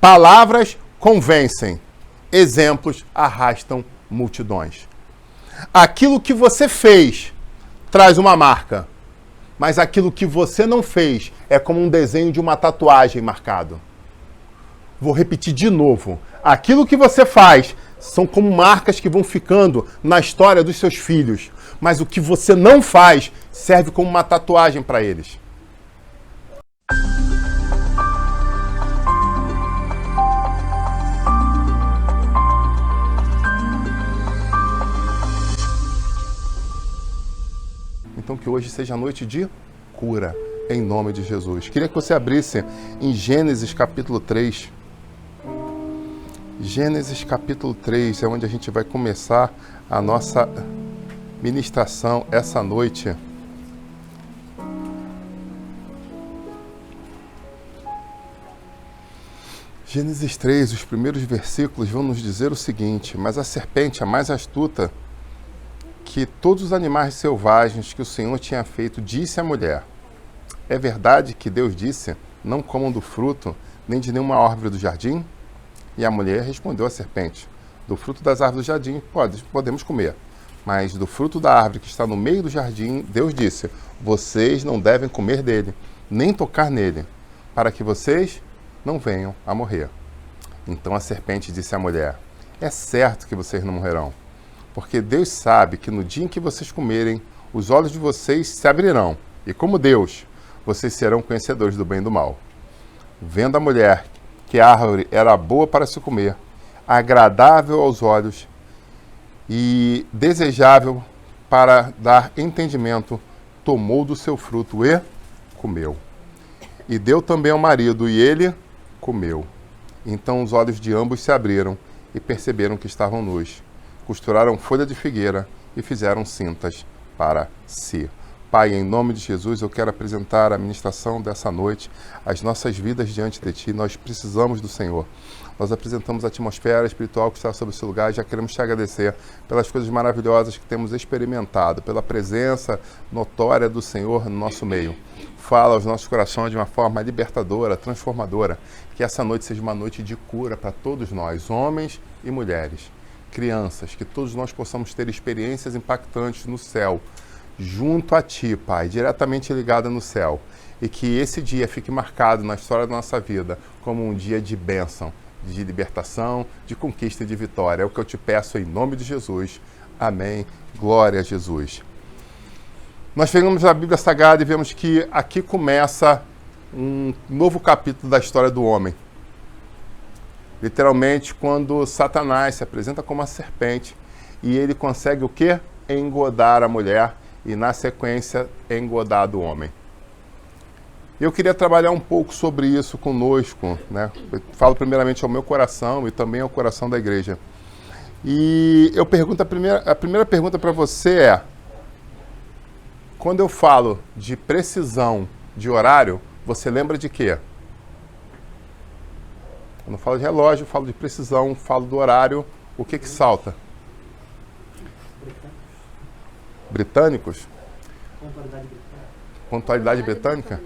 Palavras convencem, exemplos arrastam multidões. Aquilo que você fez traz uma marca, mas aquilo que você não fez é como um desenho de uma tatuagem marcado. Vou repetir de novo. Aquilo que você faz são como marcas que vão ficando na história dos seus filhos, mas o que você não faz serve como uma tatuagem para eles. Então que hoje seja a noite de cura, em nome de Jesus. Queria que você abrisse em Gênesis capítulo 3. Gênesis capítulo 3 é onde a gente vai começar a nossa ministração essa noite. Gênesis 3, os primeiros versículos vão nos dizer o seguinte: mas a serpente, a mais astuta que todos os animais selvagens que o Senhor tinha feito, disse à mulher: é verdade que Deus disse, não comam do fruto, nem de nenhuma árvore do jardim? E a mulher respondeu à serpente: do fruto das árvores do jardim podemos comer, mas do fruto da árvore que está no meio do jardim, Deus disse: vocês não devem comer dele, nem tocar nele, para que vocês não venham a morrer. Então a serpente disse à mulher: é certo que vocês não morrerão, porque Deus sabe que no dia em que vocês comerem, os olhos de vocês se abrirão, e como Deus, vocês serão conhecedores do bem e do mal. Vendo a mulher que a árvore era boa para se comer, agradável aos olhos e desejável para dar entendimento, tomou do seu fruto e comeu. E deu também ao marido, e ele comeu. Então os olhos de ambos se abriram e perceberam que estavam nus. Costuraram folha de figueira e fizeram cintas para si. Pai, em nome de Jesus, eu quero apresentar a ministração dessa noite, as nossas vidas diante de Ti. Nós precisamos do Senhor. Nós apresentamos a atmosfera espiritual que está sobre esse lugar e já queremos Te agradecer pelas coisas maravilhosas que temos experimentado, pela presença notória do Senhor no nosso meio. Fala aos nossos corações de uma forma libertadora, transformadora. Que essa noite seja uma noite de cura para todos nós, homens e mulheres, crianças, que todos nós possamos ter experiências impactantes no céu, junto a Ti, Pai, diretamente ligada no céu, e que esse dia fique marcado na história da nossa vida como um dia de bênção, de libertação, de conquista e de vitória. É o que eu te peço em nome de Jesus. Amém. Glória a Jesus. Nós pegamos a Bíblia Sagrada e vemos que aqui começa um novo capítulo da história do homem. Literalmente, quando Satanás se apresenta como uma serpente e ele consegue o quê? Engodar a mulher e, na sequência, engodar do homem. Eu queria trabalhar um pouco sobre isso conosco, né? Eu falo primeiramente ao meu coração e também ao coração da igreja. E eu pergunto, a primeira pergunta para você é: quando eu falo de precisão de horário, você lembra de quê? Quando eu falo de relógio, eu falo de precisão, falo do horário, o que salta? Britânicos? Pontualidade britânica?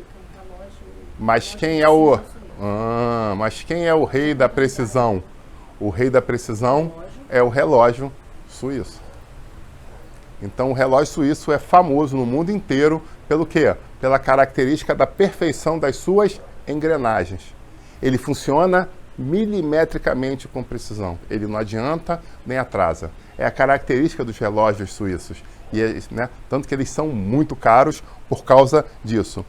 Mas quem é o rei da precisão? O rei da precisão é o relógio suíço. Então o relógio suíço é famoso no mundo inteiro pelo quê? Pela característica da perfeição das suas engrenagens. Ele funciona milimetricamente com precisão. Ele não adianta nem atrasa. É a característica dos relógios suíços. E, né, tanto que eles são muito caros por causa disso.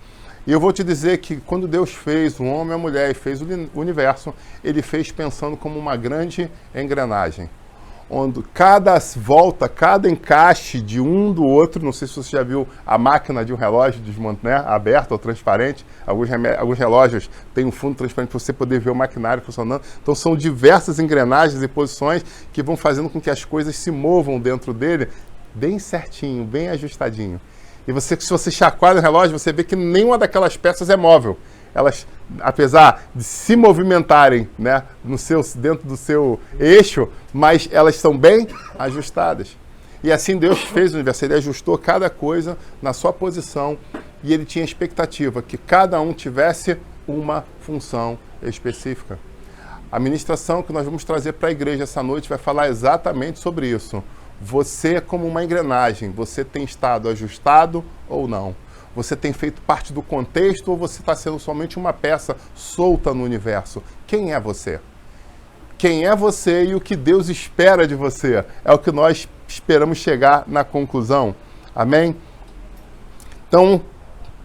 E eu vou te dizer que quando Deus fez o homem e a mulher e fez o universo, Ele fez pensando como uma grande engrenagem. Onde cada volta, cada encaixe de um do outro, não sei se você já viu a máquina de um relógio né, aberta ou transparente, alguns relógios têm um fundo transparente para você poder ver o maquinário funcionando. Então são diversas engrenagens e posições que vão fazendo com que as coisas se movam dentro dele bem certinho, bem ajustadinho. E se você chacoalha o relógio, você vê que nenhuma daquelas peças é móvel. Elas, apesar de se movimentarem, né, dentro do seu eixo, mas elas estão bem ajustadas. E assim Deus fez o universo. Ele ajustou cada coisa na sua posição e Ele tinha expectativa que cada um tivesse uma função específica. A ministração que nós vamos trazer para a igreja essa noite vai falar exatamente sobre isso. Você como uma engrenagem, você tem estado ajustado ou não? Você tem feito parte do contexto ou você está sendo somente uma peça solta no universo? Quem é você? Quem é você e o que Deus espera de você? É o que nós esperamos chegar na conclusão. Amém? Então,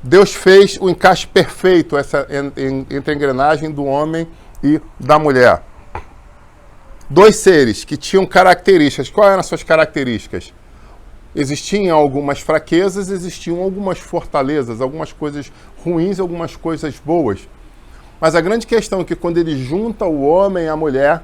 Deus fez o encaixe perfeito entre a engrenagem do homem e da mulher. Dois seres que tinham características. Quais eram as suas características? Existiam algumas fraquezas, existiam algumas fortalezas, algumas coisas ruins e algumas coisas boas. Mas a grande questão é que quando ele junta o homem e a mulher,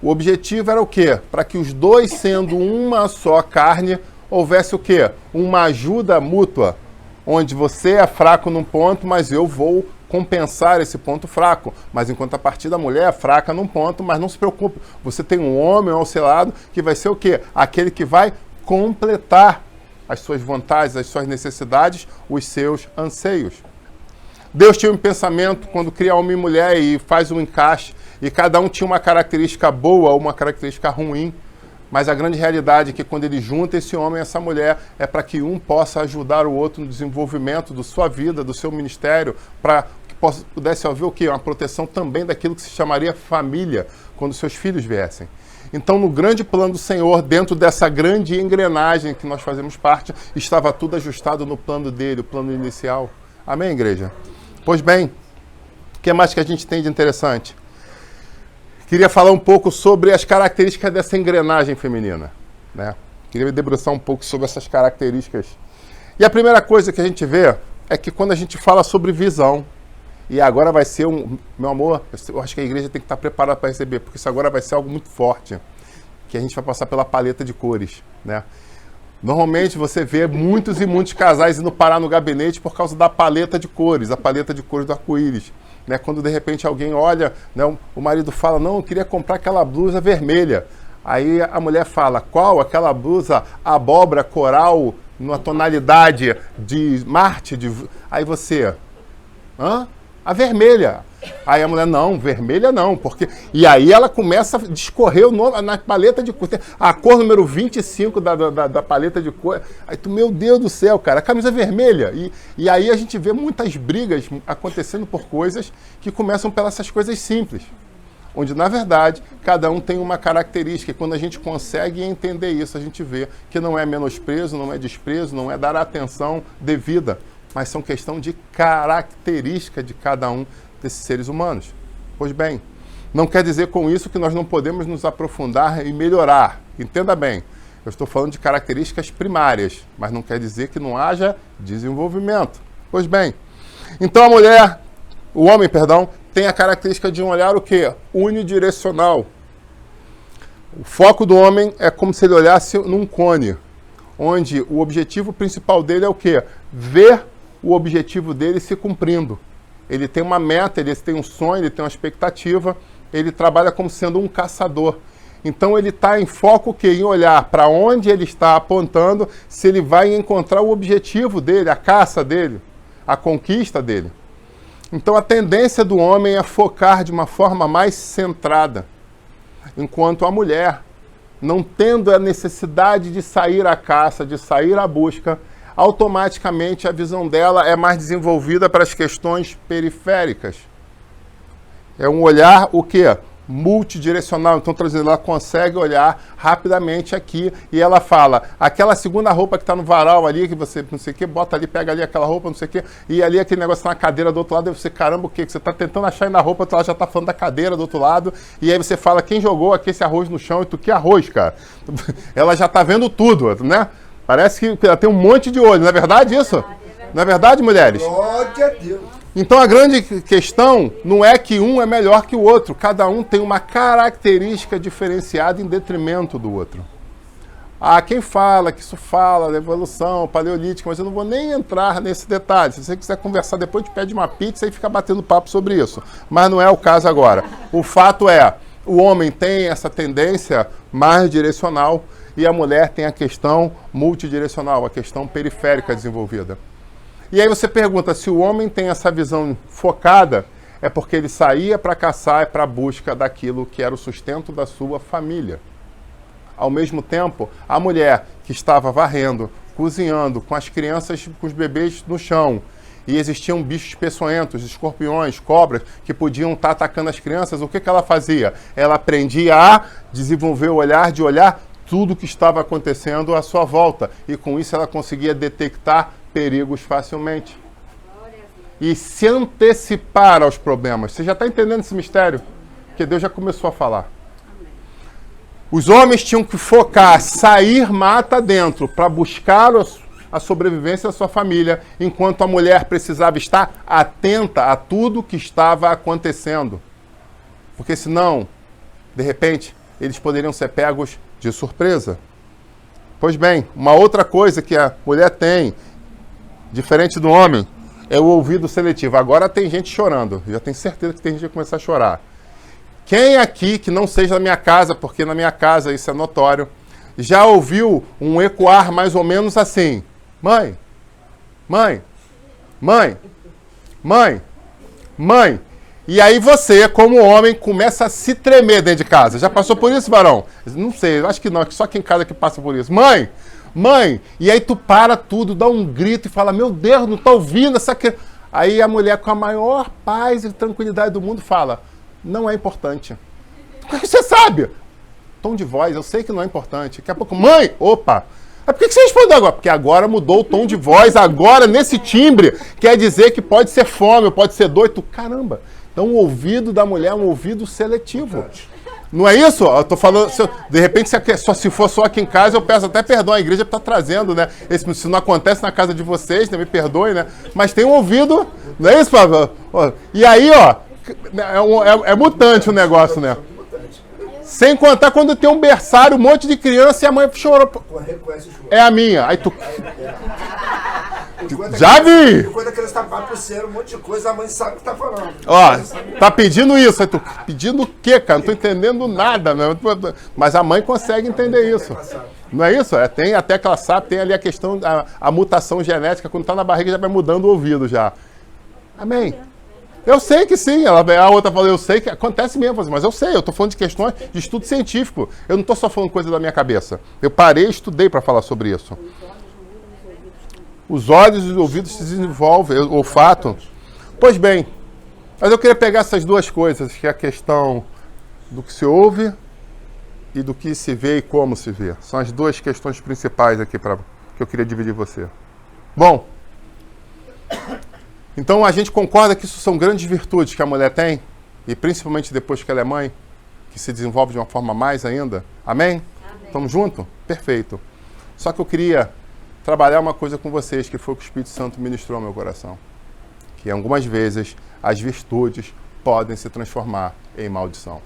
o objetivo era o quê? Para que os dois, sendo uma só carne, houvesse o quê? Uma ajuda mútua, onde você é fraco num ponto, mas eu vou compensar esse ponto fraco. Mas enquanto a partida da mulher é fraca num ponto, mas não se preocupe, você tem um homem ao seu lado que vai ser o quê? Aquele que vai completar as suas vontades, as suas necessidades, os seus anseios. Deus tinha um pensamento quando cria homem e mulher e faz um encaixe, e cada um tinha uma característica boa ou uma característica ruim, mas a grande realidade é que quando ele junta esse homem e essa mulher, é para que um possa ajudar o outro no desenvolvimento da sua vida, do seu ministério, para que pudesse haver o quê? Uma proteção também daquilo que se chamaria família, quando seus filhos viessem. Então, no grande plano do Senhor, dentro dessa grande engrenagem que nós fazemos parte, estava tudo ajustado no plano dele, o plano inicial. Amém, igreja? Pois bem, o que mais que a gente tem de interessante? Queria falar um pouco sobre as características dessa engrenagem feminina, né? Queria me debruçar um pouco sobre essas características. E a primeira coisa que a gente vê é que quando a gente fala sobre visão, e agora vai ser meu amor, eu acho que a igreja tem que estar preparada para receber, porque isso agora vai ser algo muito forte, que a gente vai passar pela paleta de cores, né? Normalmente você vê muitos e muitos casais indo parar no gabinete por causa da paleta de cores, a paleta de cores do arco-íris. Né? Quando de repente alguém olha, né, o marido fala, não, eu queria comprar aquela blusa vermelha. Aí a mulher fala, qual? Aquela blusa abóbora, coral, numa tonalidade de Marte. Aí você, hã? A vermelha. Aí a mulher, não, vermelha não, porque... E aí ela começa a discorrer o nome na paleta de cor. A cor número 25 da paleta de cor. Aí tu, meu Deus do céu, cara, a camisa é vermelha. E aí a gente vê muitas brigas acontecendo por coisas que começam pelas essas coisas simples. Onde, na verdade, cada um tem uma característica. E quando a gente consegue entender isso, a gente vê que não é menosprezo, não é desprezo, não é dar a atenção devida, mas são questão de característica de cada um desses seres humanos. Pois bem, não quer dizer com isso que nós não podemos nos aprofundar e melhorar. Entenda bem, eu estou falando de características primárias, mas não quer dizer que não haja desenvolvimento. Pois bem, então o homem, tem a característica de um olhar o quê? Unidirecional. O foco do homem é como se ele olhasse num cone, onde o objetivo principal dele é o quê? Ver o objetivo dele se cumprindo. Ele tem uma meta, ele tem um sonho, ele tem uma expectativa, ele trabalha como sendo um caçador. Então ele está em foco o quê? Em olhar para onde ele está apontando, se ele vai encontrar o objetivo dele, a caça dele, a conquista dele. Então a tendência do homem é focar de uma forma mais centrada, enquanto a mulher, não tendo a necessidade de sair à caça, de sair à busca, automaticamente a visão dela é mais desenvolvida para as questões periféricas. É um olhar, o quê? Multidirecional. Então, traduzindo, ela consegue olhar rapidamente aqui e ela fala, aquela segunda roupa que está no varal ali, que você não sei o que, bota ali, pega ali aquela roupa, não sei o que, e ali aquele negócio tá na cadeira do outro lado, você, caramba, o que você está tentando achar aí na roupa, ela já está falando da cadeira do outro lado, e aí você fala, quem jogou aqui esse arroz no chão? E tu, que arroz, cara? Ela já está vendo tudo, né? Parece que ela tem um monte de olho, não é verdade isso? Não é verdade, mulheres? Glória a Deus. Então a grande questão não é que um é melhor que o outro, cada um tem uma característica diferenciada em detrimento do outro. Quem fala que isso fala da evolução paleolítica, mas eu não vou nem entrar nesse detalhe. Se você quiser conversar depois, te pede uma pizza e fica batendo papo sobre isso. Mas não é o caso agora. O fato é, o homem tem essa tendência mais direcional e a mulher tem a questão multidirecional, a questão periférica desenvolvida. E aí você pergunta, se o homem tem essa visão focada, É porque ele saía para caçar e para a busca daquilo que era o sustento da sua família. Ao mesmo tempo, a mulher que estava varrendo, cozinhando, com as crianças, com os bebês no chão, e existiam bichos peçonhentos, escorpiões, cobras, que podiam estar atacando as crianças, o que ela fazia? Ela aprendia a desenvolver o olhar, de olhar tudo o que estava acontecendo à sua volta. E com isso ela conseguia detectar perigos facilmente. E se antecipar aos problemas. Você já está entendendo esse mistério? Porque Deus já começou a falar. Os homens tinham que focar, sair mata dentro, para buscar a sobrevivência da sua família, enquanto a mulher precisava estar atenta a tudo que estava acontecendo. Porque senão, de repente, eles poderiam ser pegos de surpresa. Pois bem, uma outra coisa que a mulher tem, diferente do homem, é o ouvido seletivo. Agora tem gente chorando, já tenho certeza que tem gente que vai começar a chorar. Quem aqui, que não seja da minha casa, porque na minha casa isso é notório, já ouviu um ecoar mais ou menos assim: mãe, mãe, mãe, mãe, mãe. E aí você, como homem, começa a se tremer dentro de casa. Já passou por isso, varão? Não sei, acho que não, é só quem em casa que passa por isso. Mãe, mãe. E aí tu para tudo, dá um grito e fala: meu Deus, não tá ouvindo essa criança. Aí a mulher, com a maior paz e tranquilidade do mundo, fala: não é importante. Você sabe? Tom de voz, eu sei que não é importante. Daqui a pouco: mãe, opa. Por que você respondeu agora? Porque agora mudou o tom de voz, agora nesse timbre, quer dizer que pode ser fome, pode ser dor. Caramba. Então o ouvido da mulher é um ouvido seletivo. Não é isso? Eu tô falando, de repente, se for só aqui em casa, eu peço até perdão, a igreja está trazendo, né? Se não acontece na casa de vocês, né? Me perdoe, né? Mas tem um ouvido, não é isso, Pablo? E aí, ó, é mutante o negócio, né? Sem contar quando tem um berçário, um monte de criança e a mãe chorou. É a minha. Aí tu... Já vi! Quando a criança tá papuceando um monte de coisa, a mãe sabe o que tá falando. Ó, tá pedindo isso. Aí tu, pedindo o quê, cara? Não tô entendendo nada. Né? Mas a mãe consegue entender isso. Não é isso? Tem até que ela sabe, tem ali a questão, a mutação genética, quando tá na barriga já vai mudando o ouvido já. Amém? Eu sei que sim. A outra falou: eu sei que acontece mesmo, mas eu sei, eu tô falando de questões de estudo científico. Eu não tô só falando coisa da minha cabeça. Eu parei e estudei para falar sobre isso. Os olhos e os ouvidos se desenvolvem, o olfato. Pois bem, mas eu queria pegar essas duas coisas, que é a questão do que se ouve e do que se vê e como se vê. São as duas questões principais aqui que eu queria dividir com você. Bom, então a gente concorda que isso são grandes virtudes que a mulher tem, e principalmente depois que ela é mãe, que se desenvolve de uma forma mais ainda. Amém? Estamos juntos? Perfeito. Só que eu queria trabalhar uma coisa com vocês, que foi o que o Espírito Santo ministrou ao meu coração. Que algumas vezes as virtudes podem se transformar em maldição.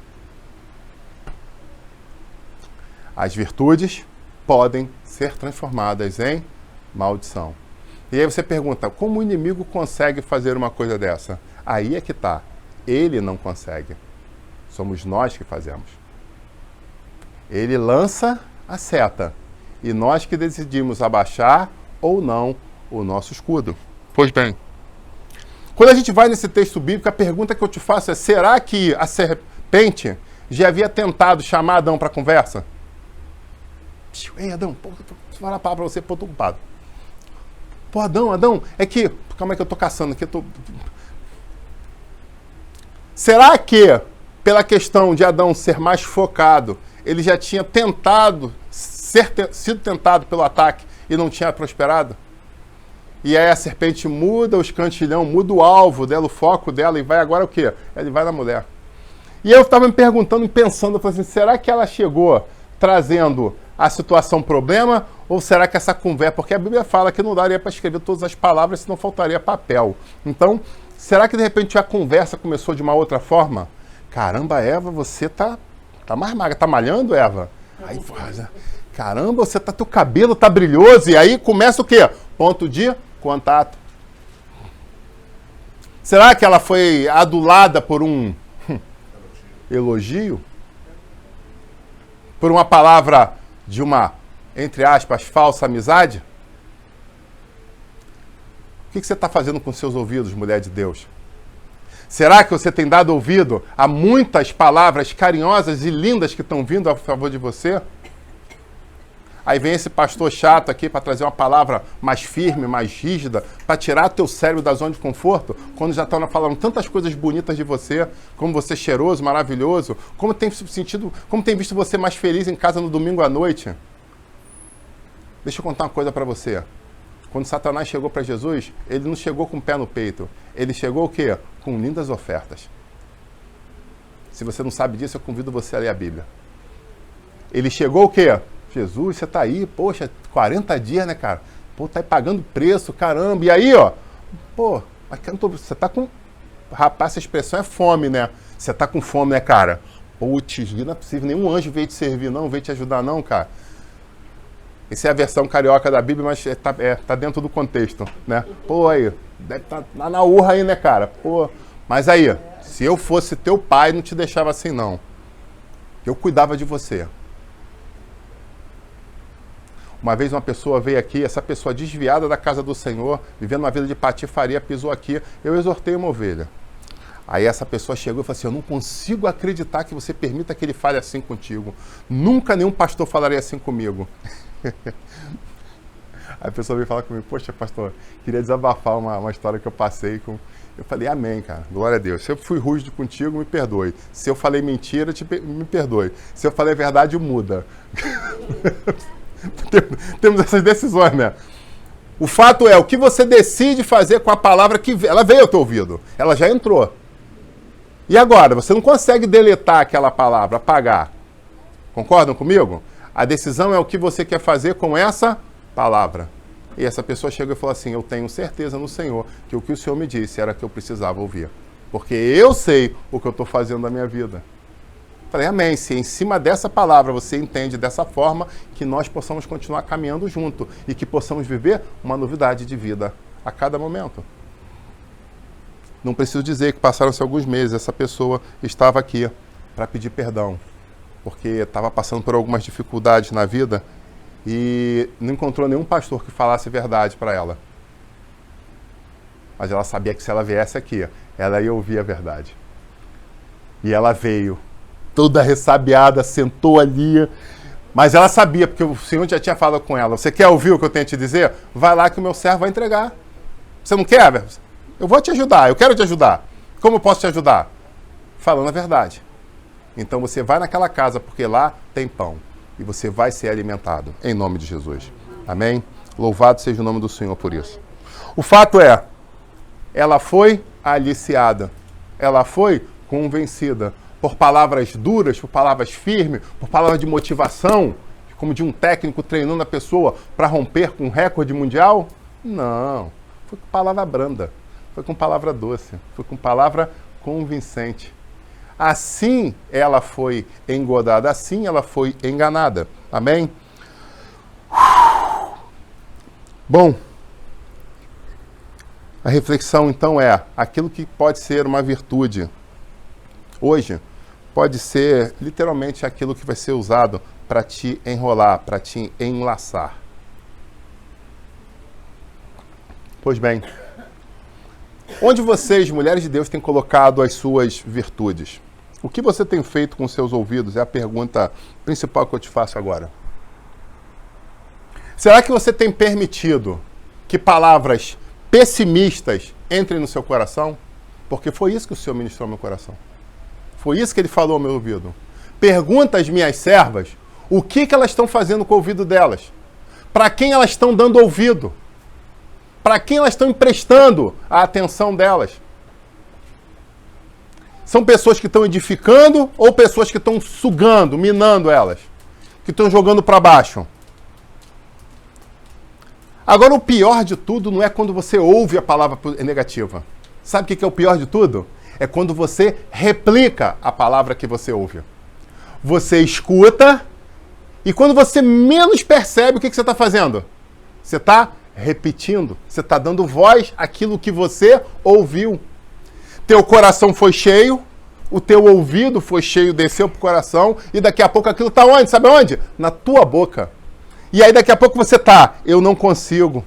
As virtudes podem ser transformadas em maldição. E aí você pergunta: como o inimigo consegue fazer uma coisa dessa? Aí é que está. Ele não consegue. Somos nós que fazemos. Ele lança a seta. E nós que decidimos abaixar ou não o nosso escudo. Pois bem, quando a gente vai nesse texto bíblico, a pergunta que eu te faço é: será que a serpente já havia tentado chamar Adão para conversa? Ei, Adão, vou falar a palavra para você, pô, tô ocupado. Pô, Adão, é que... Calma aí que eu tô caçando aqui, Será que, pela questão de Adão ser mais focado, ele já tinha tentado... sido tentado pelo ataque e não tinha prosperado? E aí a serpente muda o escantilhão, muda o alvo dela, o foco dela, e vai agora o quê? Ele vai na mulher. E eu estava me perguntando e pensando, eu falei assim: será que ela chegou trazendo a situação problema, ou será que essa conversa... Porque a Bíblia fala que não daria para escrever todas as palavras, senão faltaria papel. Então, será que de repente a conversa começou de uma outra forma? Caramba, Eva, você tá mais magra. Tá malhando, Eva? Aí, caramba, teu cabelo tá brilhoso. E aí começa o quê? Ponto de contato. Será que ela foi adulada por um elogio? Por uma palavra de uma, entre aspas, falsa amizade? O que você está fazendo com seus ouvidos, mulher de Deus? Será que você tem dado ouvido a muitas palavras carinhosas e lindas que estão vindo a favor de você? Aí vem esse pastor chato aqui para trazer uma palavra mais firme, mais rígida, para tirar teu cérebro da zona de conforto, quando já estão falando tantas coisas bonitas de você, como você é cheiroso, maravilhoso, como tem visto você mais feliz em casa no domingo à noite. Deixa eu contar uma coisa para você. Quando Satanás chegou para Jesus, ele não chegou com o pé no peito. Ele chegou o quê? Com lindas ofertas. Se você não sabe disso, eu convido você a ler a Bíblia. Ele chegou o quê? Jesus, você tá aí, poxa, 40 dias, né, cara? Pô, tá aí pagando preço, caramba. E aí, ó, pô, você tá com... Rapaz, essa expressão é fome, né? Você tá com fome, né, cara? Putz, não é possível, nenhum anjo veio te servir, não, veio te ajudar, não, cara. Essa é a versão carioca da Bíblia, mas tá dentro do contexto, né? Pô, aí, deve estar na urra aí, né, cara? Pô, mas aí, se eu fosse teu pai, não te deixava assim, não. Eu cuidava de você. Uma vez uma pessoa veio aqui, essa pessoa desviada da casa do Senhor, vivendo uma vida de patifaria, pisou aqui, eu exortei uma ovelha. Aí essa pessoa chegou e falou assim, eu não consigo acreditar que você permita que ele fale assim contigo. Nunca nenhum pastor falaria assim comigo. Aí a pessoa veio falar comigo, poxa, pastor, queria desabafar uma história que eu passei com... Eu falei, amém, cara, glória a Deus. Se eu fui rude contigo, me perdoe. Se eu falei mentira, me perdoe. Se eu falei verdade, muda. Temos essas decisões, né? O fato é, o que você decide fazer com a palavra que ela veio ao teu ouvido, ela já entrou. E agora, você não consegue deletar aquela palavra, apagar. Concordam comigo? A decisão é o que você quer fazer com essa palavra. E essa pessoa chegou e falou assim, eu tenho certeza no Senhor que o Senhor me disse era que eu precisava ouvir. Porque eu sei o que eu estou fazendo na minha vida. Falei, amém, se em cima dessa palavra você entende dessa forma, que nós possamos continuar caminhando junto e que possamos viver uma novidade de vida a cada momento. Não preciso dizer que passaram-se alguns meses, essa pessoa estava aqui para pedir perdão, porque estava passando por algumas dificuldades na vida e não encontrou nenhum pastor que falasse verdade para ela. Mas ela sabia que se ela viesse aqui, ela ia ouvir a verdade. E ela veio. Toda ressabiada, sentou ali, mas ela sabia, porque o Senhor já tinha falado com ela, você quer ouvir o que eu tenho a te dizer? Vai lá que o meu servo vai entregar. Você não quer? Eu vou te ajudar, eu quero te ajudar. Como eu posso te ajudar? Falando a verdade. Então você vai naquela casa, porque lá tem pão, e você vai ser alimentado, em nome de Jesus. Amém? Louvado seja o nome do Senhor por isso. O fato é, ela foi aliciada, ela foi convencida, por palavras duras, por palavras firmes, por palavras de motivação, como de um técnico treinando a pessoa para romper com um recorde mundial? Não. Foi com palavra branda, foi com palavra doce, foi com palavra convincente. Assim ela foi engodada, assim ela foi enganada. Amém? Bom, a reflexão então é, aquilo que pode ser uma virtude, hoje, pode ser literalmente aquilo que vai ser usado para te enrolar, para te enlaçar. Pois bem, onde vocês, mulheres de Deus, têm colocado as suas virtudes? O que você tem feito com seus ouvidos? É a pergunta principal que eu te faço agora. Será que você tem permitido que palavras pessimistas entrem no seu coração? Porque foi isso que o Senhor ministrou no meu coração. Foi isso que ele falou ao meu ouvido. Pergunta às minhas servas o que elas estão fazendo com o ouvido delas. Para quem elas estão dando ouvido. Para quem elas estão emprestando a atenção delas. São pessoas que estão edificando ou pessoas que estão sugando, minando elas. Que estão jogando para baixo. Agora, o pior de tudo não é quando você ouve a palavra negativa. Sabe o que é o pior de tudo? É quando você replica a palavra que você ouve. Você escuta e quando você menos percebe, o que você está fazendo? Você está repetindo. Você está dando voz àquilo que você ouviu. Teu coração foi cheio, o teu ouvido foi cheio, desceu para o coração e daqui a pouco aquilo está onde? Sabe onde? Na tua boca. E aí daqui a pouco você está, eu não consigo,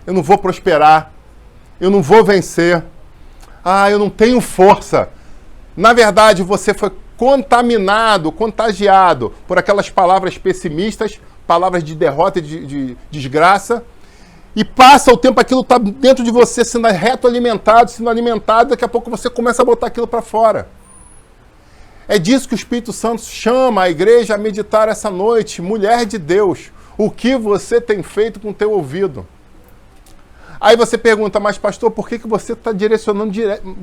eu não vou prosperar, eu não vou vencer. Ah, eu não tenho força. Na verdade, você foi contaminado, contagiado por aquelas palavras pessimistas, palavras de derrota e de desgraça, e passa o tempo, aquilo está dentro de você sendo alimentado, daqui a pouco você começa a botar aquilo para fora. É disso que o Espírito Santo chama a igreja a meditar essa noite. Mulher de Deus, o que você tem feito com o teu ouvido? Aí você pergunta, mas pastor, por que você está direcionando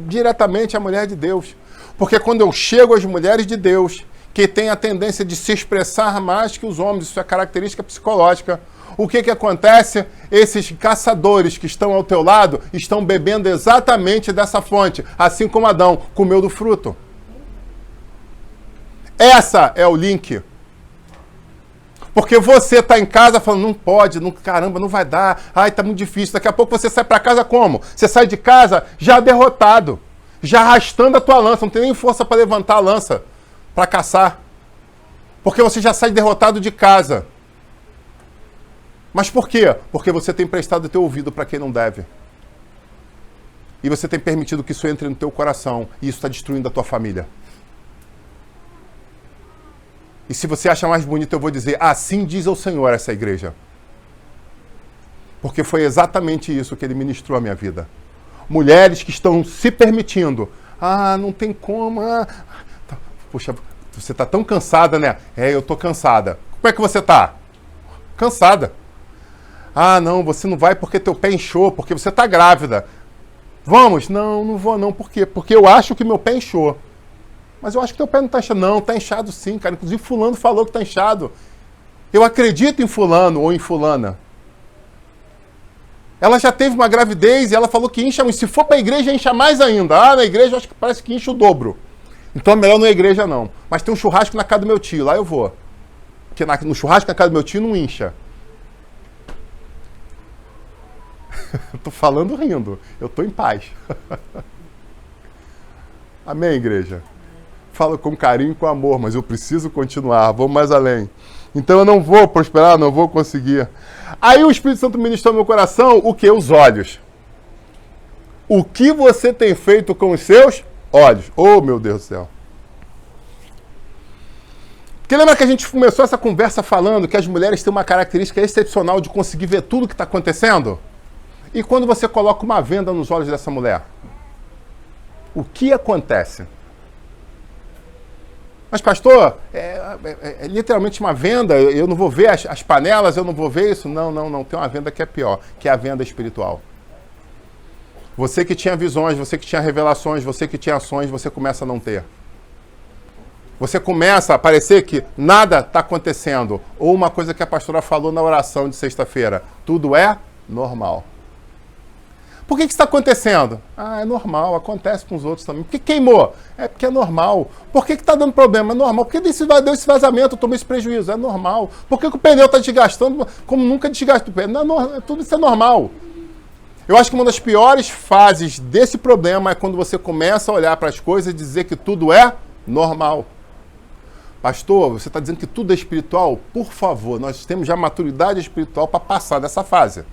diretamente a mulher de Deus? Porque quando eu chego às mulheres de Deus, que têm a tendência de se expressar mais que os homens, isso é característica psicológica, o que acontece? Esses caçadores que estão ao teu lado estão bebendo exatamente dessa fonte, assim como Adão comeu do fruto. Essa é o link. Porque você está em casa falando, não pode, não, caramba, não vai dar, ai, tá muito difícil. Daqui a pouco você sai para casa como? Você sai de casa já derrotado, já arrastando a tua lança, não tem nem força para levantar a lança, para caçar. Porque você já sai derrotado de casa. Mas por quê? Porque você tem prestado o teu ouvido para quem não deve. E você tem permitido que isso entre no teu coração, e isso está destruindo a tua família. E se você acha mais bonito, eu vou dizer, assim diz o Senhor essa igreja. Porque foi exatamente isso que ele ministrou à minha vida. Mulheres que estão se permitindo. Ah, não tem como. Puxa, você está tão cansada, né? É, eu estou cansada. Como é que você está? Cansada. Ah, não, você não vai porque teu pé inchou, porque você está grávida. Vamos? Não, não vou não. Por quê? Porque eu acho que meu pé inchou. Mas eu acho que teu pé não está inchado. Não, está inchado sim, cara. Inclusive fulano falou que está inchado. Eu acredito em fulano ou em fulana. Ela já teve uma gravidez e ela falou que incha, mas se for para a igreja, incha mais ainda. Ah, na igreja eu acho que parece que incha o dobro. Então é melhor não ir à igreja não. Mas tem um churrasco na casa do meu tio, lá eu vou. Porque no churrasco na casa do meu tio não incha. Eu tô falando rindo. Eu tô em paz. Amém, igreja? Falo com carinho e com amor, mas eu preciso continuar, vamos mais além. Então eu não vou prosperar, não vou conseguir. Aí o Espírito Santo ministrou no meu coração o que? Os olhos. O que você tem feito com os seus olhos? Oh, meu Deus do céu. Porque lembra que a gente começou essa conversa falando que as mulheres têm uma característica excepcional de conseguir ver tudo o que está acontecendo? E quando você coloca uma venda nos olhos dessa mulher? O que acontece? Mas, pastor, é literalmente uma venda, eu não vou ver as panelas, eu não vou ver isso. Não, tem uma venda que é pior, que é a venda espiritual. Você que tinha visões, você que tinha revelações, você que tinha ações, você começa a não ter. Você começa a parecer que nada está acontecendo. Ou uma coisa que a pastora falou na oração de sexta-feira, tudo é normal. Por que isso está acontecendo? Ah, é normal, acontece com os outros também. Por que queimou? É porque é normal. Por que está dando problema? É normal. Por que deu esse vazamento, tomou esse prejuízo? É normal. Por que o pneu está desgastando como nunca desgastou o pneu? Não, tudo isso é normal. Eu acho que uma das piores fases desse problema é quando você começa a olhar para as coisas e dizer que tudo é normal. Pastor, você está dizendo que tudo é espiritual? Por favor, nós temos já maturidade espiritual para passar dessa fase.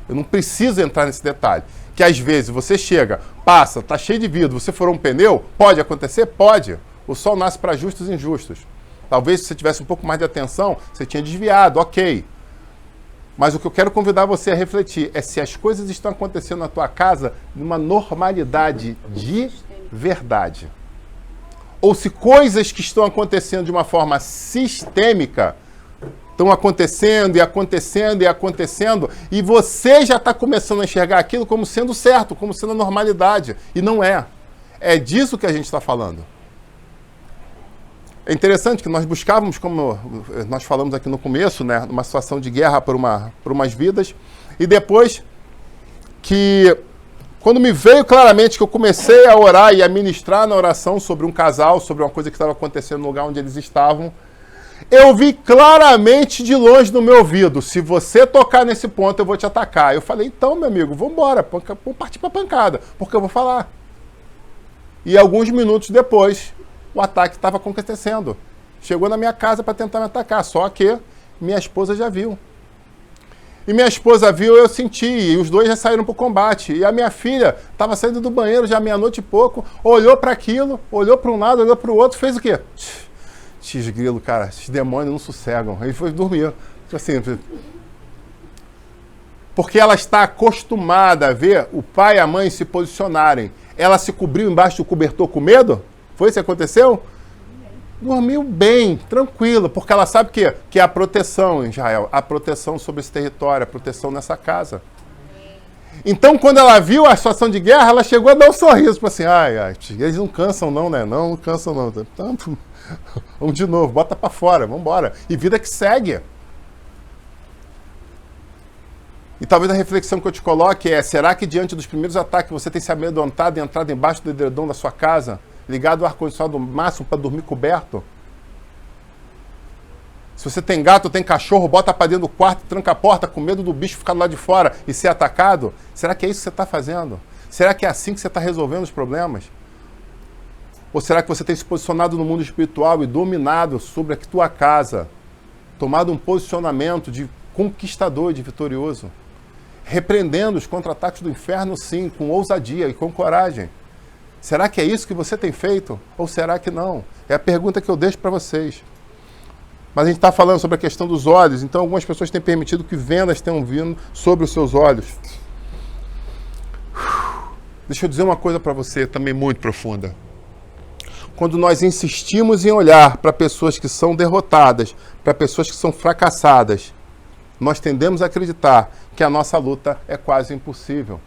Eu não preciso entrar nesse detalhe. Que às vezes você chega, passa, está cheio de vidro, você furou um pneu, pode acontecer? Pode. O sol nasce para justos e injustos. Talvez se você tivesse um pouco mais de atenção, você tinha desviado, ok. Mas o que eu quero convidar você a refletir é se as coisas estão acontecendo na tua casa numa normalidade de verdade. Ou se coisas que estão acontecendo de uma forma sistêmica estão acontecendo e acontecendo e acontecendo, e você já está começando a enxergar aquilo como sendo certo, como sendo a normalidade. E não é. É disso que a gente está falando. É interessante que nós buscávamos, como nós falamos aqui no começo, né, uma situação de guerra por umas vidas, e depois que, quando me veio claramente que eu comecei a orar e a ministrar na oração sobre um casal, sobre uma coisa que estava acontecendo no lugar onde eles estavam, eu vi claramente de longe no meu ouvido, se você tocar nesse ponto, eu vou te atacar. Eu falei, então, meu amigo, vamos embora, vamos partir para a pancada, porque eu vou falar. E alguns minutos depois, o ataque estava acontecendo. Chegou na minha casa para tentar me atacar, só que minha esposa já viu. E minha esposa viu, eu senti, e os dois já saíram para o combate. E a minha filha estava saindo do banheiro já meia-noite e pouco, olhou para aquilo, olhou para um lado, olhou para o outro, fez o quê? Grilo, cara, esses demônios não sossegam. Aí foi dormir. Assim, porque ela está acostumada a ver o pai e a mãe se posicionarem. Ela se cobriu embaixo do cobertor com medo? Foi isso que aconteceu? Dormiu bem, tranquilo, porque ela sabe que é a proteção em Israel, a proteção sobre esse território, a proteção nessa casa. Então, quando ela viu a situação de guerra, ela chegou a dar um sorriso, tipo assim, ai, eles não cansam não, né? Não cansam não. Então, vamos de novo, bota pra fora, vamos embora. E vida que segue. E talvez a reflexão que eu te coloque é, será que diante dos primeiros ataques você tem se amedrontado e entrado embaixo do edredom da sua casa? Ligado ao ar-condicionado máximo para dormir coberto? Se você tem gato ou tem cachorro, bota para dentro do quarto, tranca a porta com medo do bicho ficar lá de fora e ser atacado? Será que é isso que você está fazendo? Será que é assim que você está resolvendo os problemas? Ou será que você tem se posicionado no mundo espiritual e dominado sobre a tua casa, tomado um posicionamento de conquistador e de vitorioso, repreendendo os contra-ataques do inferno, sim, com ousadia e com coragem? Será que é isso que você tem feito? Ou será que não? É a pergunta que eu deixo para vocês. Mas a gente está falando sobre a questão dos olhos, então algumas pessoas têm permitido que vendas tenham vindo sobre os seus olhos. Deixa eu dizer uma coisa para você, também muito profunda. Quando nós insistimos em olhar para pessoas que são derrotadas, para pessoas que são fracassadas, nós tendemos a acreditar que a nossa luta é quase impossível.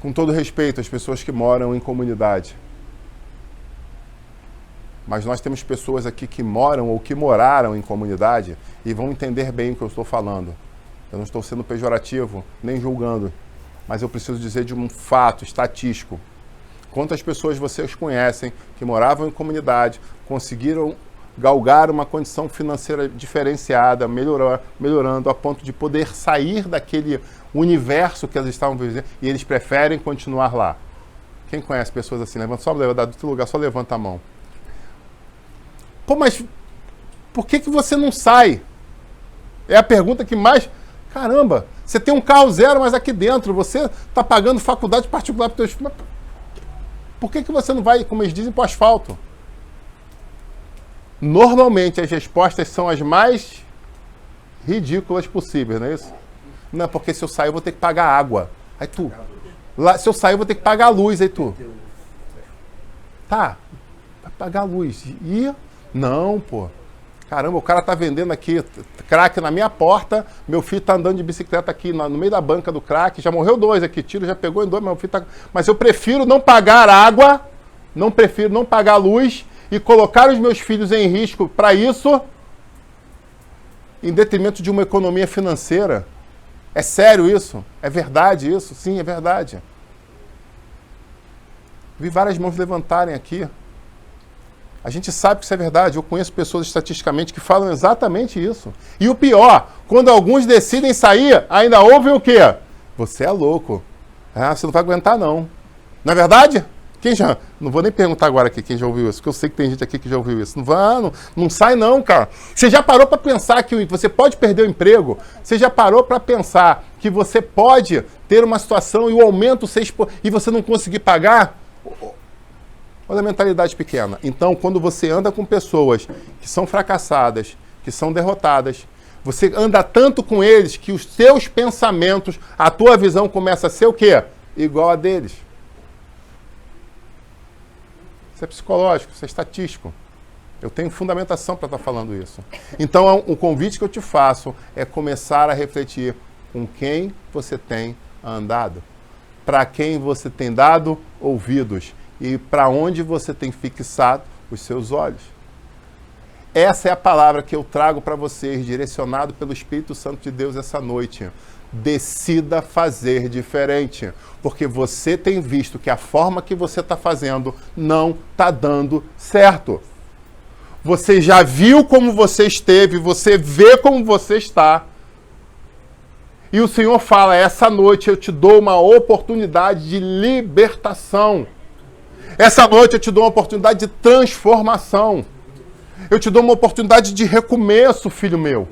Com todo respeito às pessoas que moram em comunidade. Mas nós temos pessoas aqui que moram ou que moraram em comunidade e vão entender bem o que eu estou falando. Eu não estou sendo pejorativo, nem julgando. Mas eu preciso dizer de um fato estatístico. Quantas pessoas vocês conhecem que moravam em comunidade, conseguiram galgar uma condição financeira diferenciada, melhorando a ponto de poder sair daquele universo que eles estavam vivendo e eles preferem continuar lá? Quem conhece pessoas assim? Levanta, do teu lugar, só levanta a mão. Pô, mas por que você não sai? É a pergunta que mais... Caramba, você tem um carro zero, mas aqui dentro você está pagando faculdade particular para os teus filhos. Por que você não vai, como eles dizem, para o asfalto? Normalmente as respostas são as mais ridículas possíveis, não é isso? Não, porque se eu sair eu vou ter que pagar água. Aí tu... Lá, se eu sair eu vou ter que pagar a luz, aí tu... Tá, vai pagar a luz. E... Não, pô. Caramba, o cara tá vendendo aqui crack na minha porta, meu filho tá andando de bicicleta aqui no meio da banca do crack, já morreu 2 aqui, tiro já pegou em 2, meu filho tá... Mas eu prefiro não pagar água, prefiro não pagar luz e colocar os meus filhos em risco para isso, em detrimento de uma economia financeira. É sério isso? É verdade isso? Sim, é verdade. Vi várias mãos levantarem aqui. A gente sabe que isso é verdade. Eu conheço pessoas estatisticamente que falam exatamente isso. E o pior, quando alguns decidem sair, ainda ouvem o quê? Você é louco. Ah, você não vai aguentar, não. Não é verdade? Quem já... Não vou nem perguntar agora aqui quem já ouviu isso, porque eu sei que tem gente aqui que já ouviu isso. Não sai não, cara. Você já parou para pensar que você pode perder o emprego? Você já parou para pensar que você pode ter uma situação e o aumento e você não conseguir pagar? Olha a mentalidade pequena. Então, quando você anda com pessoas que são fracassadas, que são derrotadas, você anda tanto com eles que os seus pensamentos, a tua visão começa a ser o quê? Igual a deles. Isso é psicológico, isso é estatístico. Eu tenho fundamentação para estar falando isso. Então, o convite que eu te faço é começar a refletir com quem você tem andado, para quem você tem dado ouvidos, e para onde você tem fixado os seus olhos. Essa é a palavra que eu trago para vocês, direcionado pelo Espírito Santo de Deus essa noite. Decida fazer diferente, porque você tem visto que a forma que você está fazendo não está dando certo. Você já viu como você esteve, você vê como você está. E o Senhor fala, essa noite eu te dou uma oportunidade de libertação. Essa noite eu te dou uma oportunidade de transformação. Eu te dou uma oportunidade de recomeço, filho meu.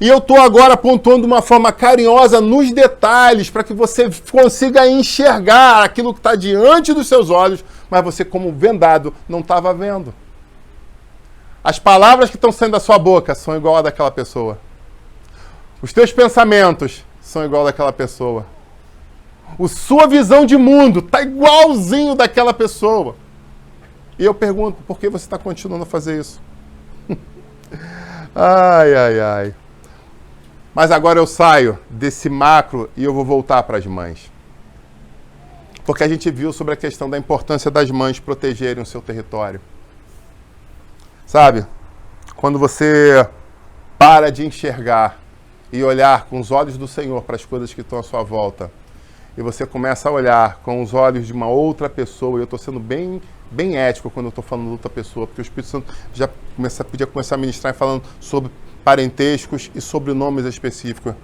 E eu estou agora pontuando de uma forma carinhosa nos detalhes, para que você consiga enxergar aquilo que está diante dos seus olhos, mas você, como vendado, não estava vendo. As palavras que estão saindo da sua boca são igual a daquela pessoa. Os teus pensamentos são igual daquela pessoa. A sua visão de mundo está igualzinho daquela pessoa. E eu pergunto, por que você está continuando a fazer isso? Ai, ai, ai. Mas agora eu saio desse macro e eu vou voltar para as mães. Porque a gente viu sobre a questão da importância das mães protegerem o seu território. Sabe? Quando você para de enxergar e olhar com os olhos do Senhor para as coisas que estão à sua volta, e você começa a olhar com os olhos de uma outra pessoa, e eu estou sendo bem ético quando eu estou falando de outra pessoa, porque o Espírito Santo já podia começar a ministrar falando sobre parentescos e sobrenomes específicos.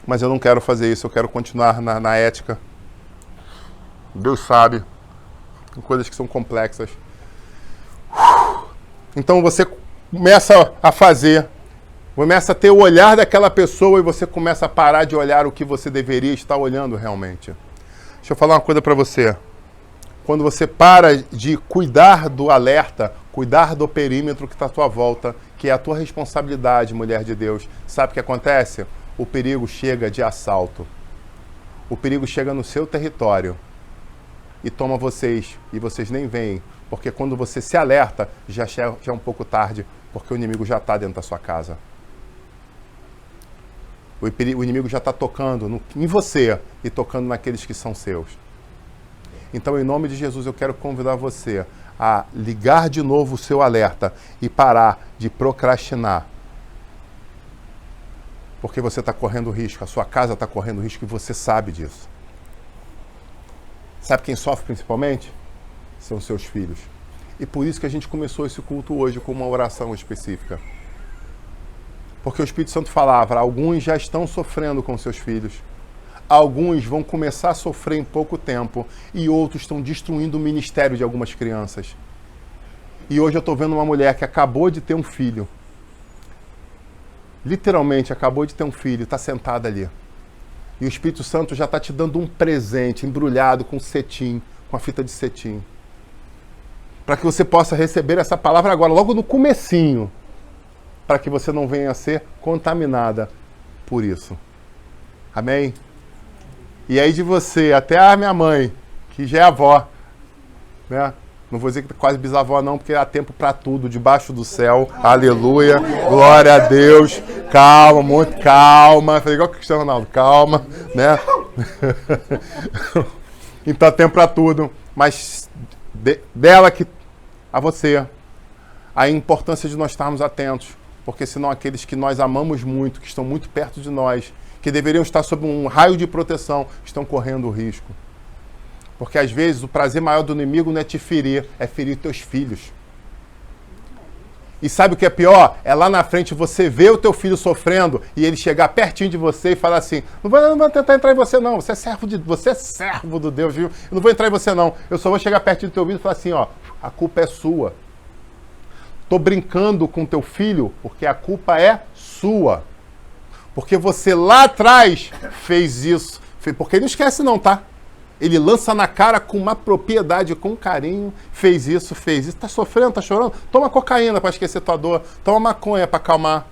Mas eu não quero fazer isso, eu quero continuar na ética. Deus sabe, tem coisas que são complexas. Então você começa a fazer, começa a ter o olhar daquela pessoa e você começa a parar de olhar o que você deveria estar olhando realmente. Deixa eu falar uma coisa para você. Quando você para de cuidar do alerta, cuidar do perímetro que está à tua volta, que é a tua responsabilidade, mulher de Deus, sabe o que acontece? O perigo chega de assalto. O perigo chega no seu território e toma vocês, e vocês nem veem, porque quando você se alerta, já é um pouco tarde, porque o inimigo já está dentro da sua casa. O inimigo já está tocando em você e tocando naqueles que são seus. Então, em nome de Jesus, eu quero convidar você a ligar de novo o seu alerta e parar de procrastinar. Porque você está correndo risco, a sua casa está correndo risco e você sabe disso. Sabe quem sofre principalmente? São seus filhos. E por isso que a gente começou esse culto hoje com uma oração específica. Porque o Espírito Santo falava, alguns já estão sofrendo com seus filhos. Alguns vão começar a sofrer em pouco tempo e outros estão destruindo o ministério de algumas crianças. E hoje eu estou vendo uma mulher que acabou de ter um filho. Literalmente acabou de ter um filho, está sentada ali. E o Espírito Santo já está te dando um presente embrulhado com cetim, com a fita de cetim. Para que você possa receber essa palavra agora, logo no comecinho. Para que você não venha a ser contaminada por isso. Amém? E aí de você, até a minha mãe, que já é avó, né? Não vou dizer que é quase bisavó não, porque há tempo para tudo, debaixo do céu. Aleluia, glória a Deus. Calma, muito calma. Falei igual o Cristiano Ronaldo, calma, né? Então há tempo para tudo. Mas dela que a você, a importância de nós estarmos atentos. Porque senão aqueles que nós amamos muito, que estão muito perto de nós, que deveriam estar sob um raio de proteção, estão correndo risco. Porque às vezes o prazer maior do inimigo não é te ferir, é ferir teus filhos. E sabe o que é pior? É lá na frente você ver o teu filho sofrendo e ele chegar pertinho de você e falar assim, não vou tentar entrar em você não, você é servo do Deus, viu? Eu não vou entrar em você não, eu só vou chegar pertinho do teu ouvido e falar assim, ó, a culpa é sua. Tô brincando com teu filho porque a culpa é sua. Porque você lá atrás fez isso. Porque ele não esquece não, tá? Ele lança na cara com uma propriedade, com carinho. Fez isso. Tá sofrendo, tá chorando? Toma cocaína para esquecer tua dor. Toma maconha para acalmar.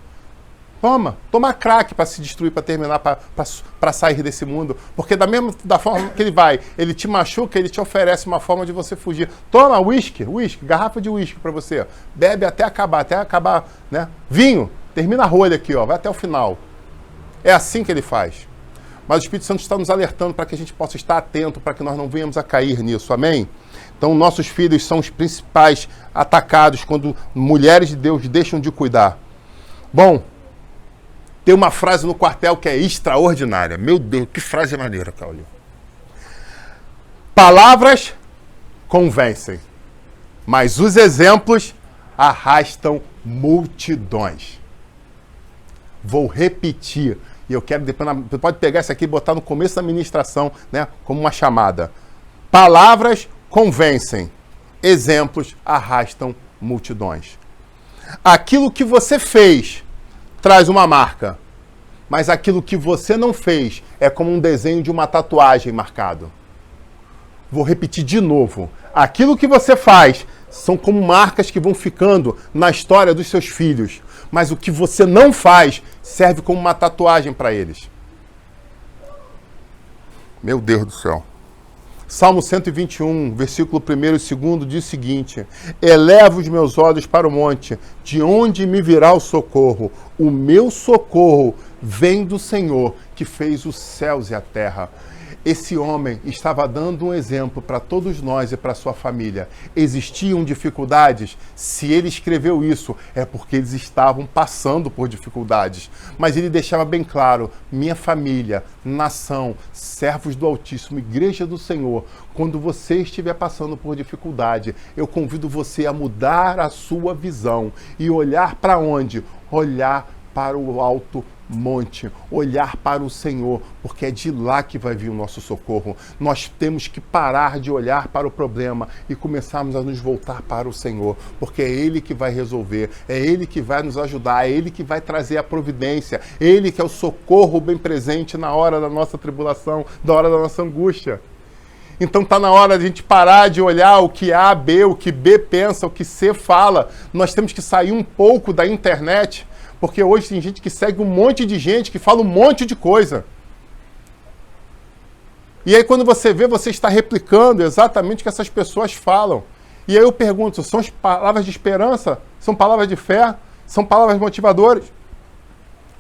Toma crack para se destruir, para terminar, para sair desse mundo. Porque da forma que ele vai, ele te machuca, ele te oferece uma forma de você fugir. Toma whisky, garrafa de whisky para você. Bebe até acabar, né? Vinho, termina a rolha aqui, ó, vai até o final. É assim que ele faz. Mas o Espírito Santo está nos alertando para que a gente possa estar atento, para que nós não venhamos a cair nisso, amém? Então, nossos filhos são os principais atacados quando mulheres de Deus deixam de cuidar. Bom, tem uma frase no quartel que é extraordinária. Meu Deus, que frase maneira, Caulio. Palavras convencem, mas os exemplos arrastam multidões. Vou repetir. E eu quero, depois, você pode pegar isso aqui e botar no começo da ministração, né, como uma chamada. Palavras convencem, exemplos arrastam multidões. Aquilo que você fez traz uma marca, mas aquilo que você não fez é como um desenho de uma tatuagem marcado. Vou repetir de novo. Aquilo que você faz são como marcas que vão ficando na história dos seus filhos, mas o que você não faz serve como uma tatuagem para eles. Meu Deus do céu. Salmo 121, versículo 1 e 2 diz o seguinte: eleva os meus olhos para o monte, de onde me virá o socorro? O meu socorro vem do Senhor, que fez os céus e a terra. Esse homem estava dando um exemplo para todos nós e para sua família. Existiam dificuldades? Se ele escreveu isso, é porque eles estavam passando por dificuldades. Mas ele deixava bem claro: minha família, nação, servos do Altíssimo, igreja do Senhor, quando você estiver passando por dificuldade, eu convido você a mudar a sua visão e olhar para onde? Olhar para o alto monte, olhar para o Senhor, porque é de lá que vai vir o nosso socorro. Nós temos que parar de olhar para o problema e começarmos a nos voltar para o Senhor, porque é Ele que vai resolver, é Ele que vai nos ajudar, é Ele que vai trazer a providência, Ele que é o socorro bem presente na hora da nossa tribulação, da hora da nossa angústia. Então está na hora de a gente parar de olhar o que A, B, o que B pensa, o que C fala. Nós temos que sair um pouco da internet, porque hoje tem gente que segue um monte de gente, que fala um monte de coisa. E aí quando você vê, você está replicando exatamente o que essas pessoas falam. E aí eu pergunto, são palavras de esperança? São palavras de fé? São palavras motivadoras?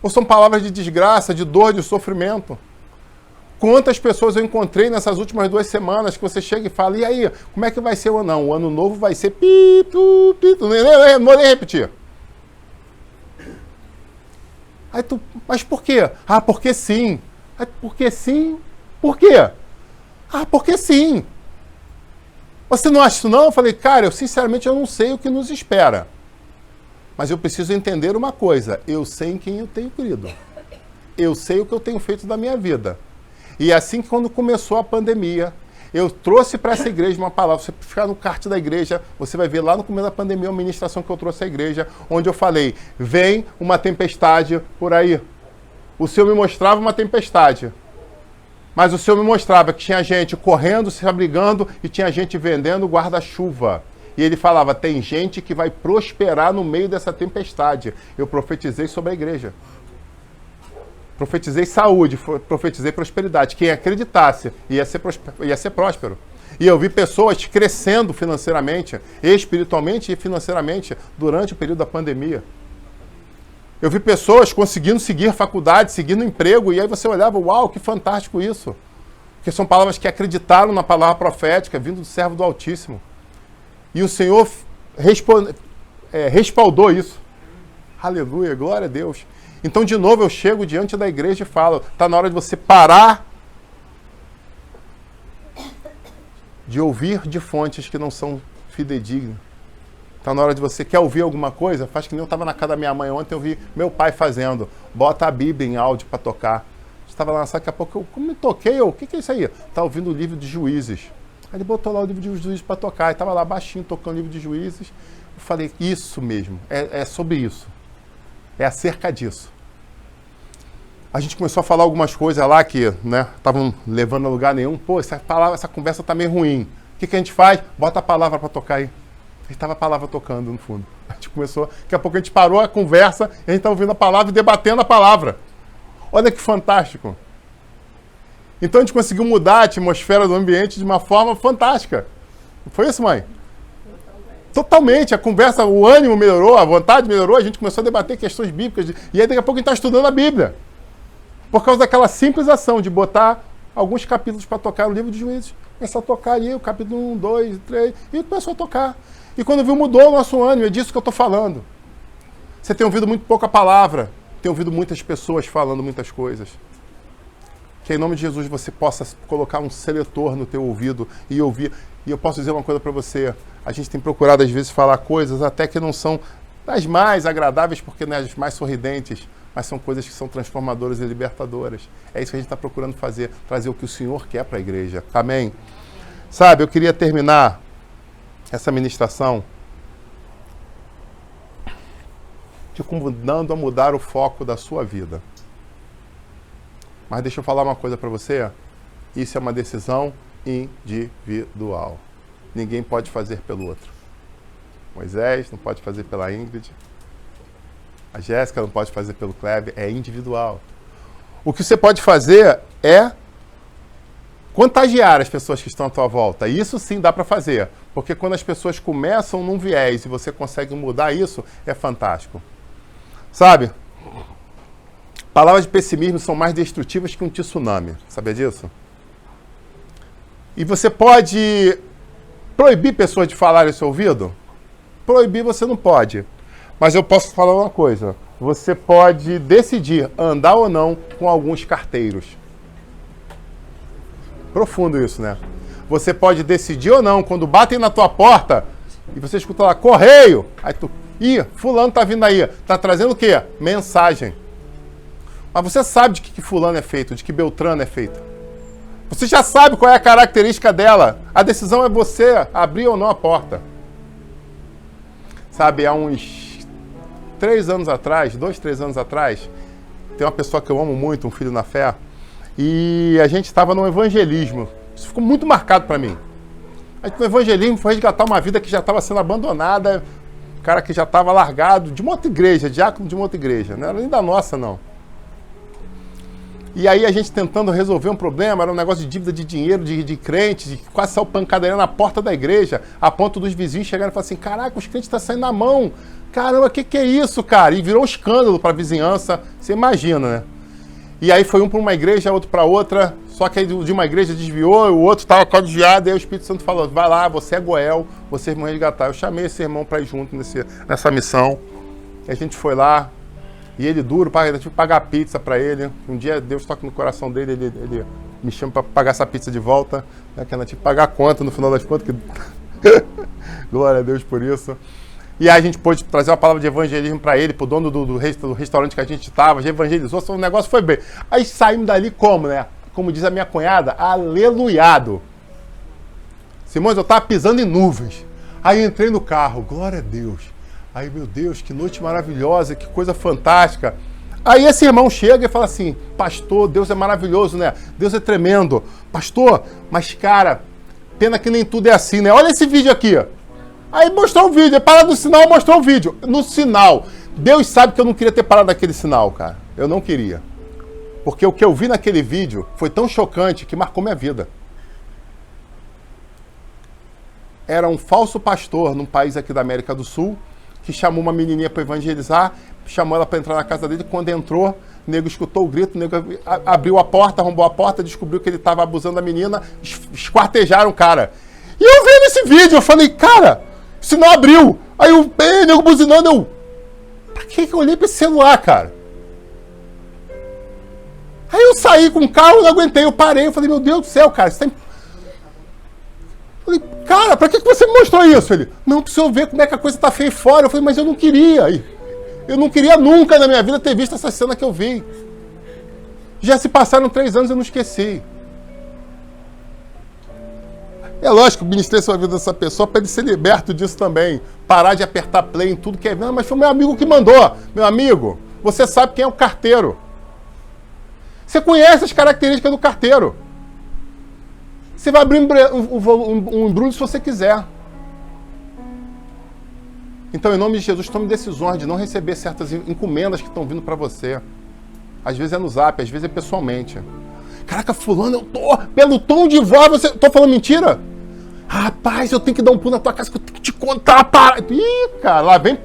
Ou são palavras de desgraça, de dor, de sofrimento? Quantas pessoas eu encontrei nessas últimas 2 semanas que você chega e fala: e aí, como é que vai ser o ano? Não, o ano novo vai ser não vou nem repetir. Aí tu, mas por quê? Ah, porque sim. Aí, porque sim? Por quê? Ah, porque sim. Você não acha isso não? Eu falei: cara, sinceramente eu não sei o que nos espera. Mas eu preciso entender uma coisa: eu sei em quem eu tenho crido. Eu sei o que eu tenho feito da minha vida. E assim que quando começou a pandemia, eu trouxe para essa igreja uma palavra. Você ficar no card da igreja, você vai ver lá no começo da pandemia uma ministração que eu trouxe à igreja, onde eu falei: vem uma tempestade por aí. O Senhor me mostrava uma tempestade. Mas o Senhor me mostrava que tinha gente correndo, se abrigando, e tinha gente vendendo guarda-chuva. E ele falava: tem gente que vai prosperar no meio dessa tempestade. Eu profetizei sobre a igreja. Profetizei saúde, profetizei prosperidade. Quem acreditasse ia ser próspero. E eu vi pessoas crescendo financeiramente, espiritualmente e financeiramente durante o período da pandemia. Eu vi pessoas conseguindo seguir faculdade, seguindo emprego, e aí você olhava: uau, que fantástico isso. Porque são palavras que acreditaram na palavra profética, vindo do servo do Altíssimo. E o Senhor respaldou isso. Aleluia, glória a Deus. Então, de novo, eu chego diante da igreja e falo: está na hora de você parar de ouvir de fontes que não são fidedignas. Está na hora de você, quer ouvir alguma coisa? Faz que nem eu estava na casa da minha mãe ontem, eu vi meu pai fazendo. Bota a Bíblia em áudio para tocar. Estava lá na sala, daqui a pouco eu, como me toquei, o que é isso aí? Está ouvindo o livro de Juízes. Aí ele botou lá o livro de Juízes para tocar, e estava lá baixinho tocando o livro de Juízes. Eu falei: isso mesmo, é sobre isso. É acerca disso. A gente começou a falar algumas coisas lá que estavam levando a lugar nenhum. Pô, essa conversa está meio ruim. O que a gente faz? Bota a palavra para tocar aí. Estava a palavra tocando no fundo. A gente começou, daqui a pouco a gente parou a conversa e a gente está ouvindo a palavra e debatendo a palavra. Olha que fantástico. Então a gente conseguiu mudar a atmosfera do ambiente de uma forma fantástica. Não foi isso, mãe? Totalmente. A conversa, o ânimo melhorou, a vontade melhorou, a gente começou a debater questões bíblicas. E aí daqui a pouco a gente está estudando a Bíblia. Por causa daquela simples ação de botar alguns capítulos para tocar no livro de Juízes. Começou a tocar ali o capítulo 1, 2, 3, e começou a tocar. E quando viu, mudou o nosso ânimo, é disso que eu estou falando. Você tem ouvido muito pouca palavra, tem ouvido muitas pessoas falando muitas coisas. Que em nome de Jesus você possa colocar um seletor no teu ouvido e ouvir. E eu posso dizer uma coisa para você: a gente tem procurado às vezes falar coisas até que não são das mais agradáveis, porque não é as mais sorridentes, mas são coisas que são transformadoras e libertadoras. É isso que a gente está procurando fazer, trazer o que o Senhor quer para a igreja. Amém? Sabe, eu queria terminar essa ministração te convidando a mudar o foco da sua vida. Mas deixa eu falar uma coisa para você. Isso é uma decisão individual. Ninguém pode fazer pelo outro. Moisés não pode fazer pela Ingrid. A Jéssica não pode fazer pelo Kleber. É individual. O que você pode fazer é contagiar as pessoas que estão à tua volta. Isso sim dá para fazer. Porque quando as pessoas começam num viés e você consegue mudar isso, é fantástico. Sabe? Palavras de pessimismo são mais destrutivas que um tsunami. Sabia disso? E você pode proibir pessoas de falar em seu ouvido? Proibir você não pode. Mas eu posso falar uma coisa. Você pode decidir andar ou não com alguns carteiros. Profundo isso, né? Você pode decidir ou não, quando batem na tua porta e você escuta lá, correio. Aí tu, fulano tá vindo aí. Tá trazendo o quê? Mensagem. Mas você sabe de que fulano é feito, de que Beltrano é feito. Você já sabe qual é a característica dela. A decisão é você abrir ou não a porta. Sabe, há uns 3 anos atrás, 2, 3 anos atrás, tem uma pessoa que eu amo muito, um filho na fé, e a gente estava no evangelismo. Isso ficou muito marcado para mim. A gente no evangelismo foi resgatar uma vida que já estava sendo abandonada, um cara que já estava largado de uma outra igreja, diácono de uma outra igreja, não era nem da nossa, não. E aí a gente tentando resolver um problema, era um negócio de dívida de dinheiro, de crentes, de quase saiu pancadaria na porta da igreja, a ponto dos vizinhos chegarem e falarem assim, caraca, os crentes estão saindo na mão, caramba, o que é isso, cara? E virou um escândalo para a vizinhança, você imagina, né? E aí foi um para uma igreja, outro para outra, só que aí de uma igreja desviou, o outro estava desviado, e aí o Espírito Santo falou, vai lá, você é Goel, vocês vão resgatar. Eu chamei esse irmão para ir junto nessa missão, e a gente foi lá, e ele duro, eu tive que pagar pizza para ele. Um dia Deus toca no coração dele, ele me chama para pagar essa pizza de volta, né, que ela tinha que pagar a conta no final das contas. Que... Glória a Deus por isso. E aí a gente pôde trazer uma palavra de evangelismo para ele, pro dono do restaurante que a gente estava, já evangelizou, o negócio foi bem. Aí saímos dali como, né? Como diz a minha cunhada, aleluiado. Simões, eu estava pisando em nuvens. Aí entrei no carro, glória a Deus. Aí, meu Deus, que noite maravilhosa, que coisa fantástica. Aí esse irmão chega e fala assim, pastor, Deus é maravilhoso, né? Deus é tremendo. Pastor, mas cara, pena que nem tudo é assim, né? Olha esse vídeo aqui. Aí mostrou o vídeo, parado no sinal, mostrou o vídeo. No sinal. Deus sabe que eu não queria ter parado naquele sinal, cara. Eu não queria. Porque o que eu vi naquele vídeo foi tão chocante que marcou minha vida. Era um falso pastor num país aqui da América do Sul, que chamou uma menininha para evangelizar, chamou ela para entrar na casa dele. Quando entrou, o nego escutou o grito, o nego abriu a porta, arrombou a porta, descobriu que ele estava abusando da menina, esquartejaram o cara. E eu vendo esse vídeo, eu falei, cara, o sinal abriu. Aí o nego buzinando, eu... Pra que eu olhei para esse celular, cara? Aí eu saí com o carro, não aguentei, eu parei, eu falei, meu Deus do céu, cara, você tá... Eu falei, cara, pra que você me mostrou isso? Ele, não, pra você ver como é que a coisa tá feia fora. Eu falei, mas eu não queria. Eu não queria nunca na minha vida ter visto essa cena que eu vi. Já se passaram 3 anos e eu não esqueci. É lógico, eu ministrei a vida dessa pessoa para ele ser liberto disso também. Parar de apertar play em tudo que é... Não, mas foi meu amigo que mandou. Meu amigo, você sabe quem é o carteiro. Você conhece as características do carteiro. Você vai abrir um embrulho se você quiser. Então, em nome de Jesus, tome decisões de não receber certas encomendas que estão vindo para você. Às vezes é no zap, às vezes é pessoalmente. Caraca, fulano, eu tô... Pelo tom de voz, você... Tô falando mentira? Rapaz, eu tenho que dar um pulo na tua casa que eu tenho que te contar, para... Ih, cara, lá vem...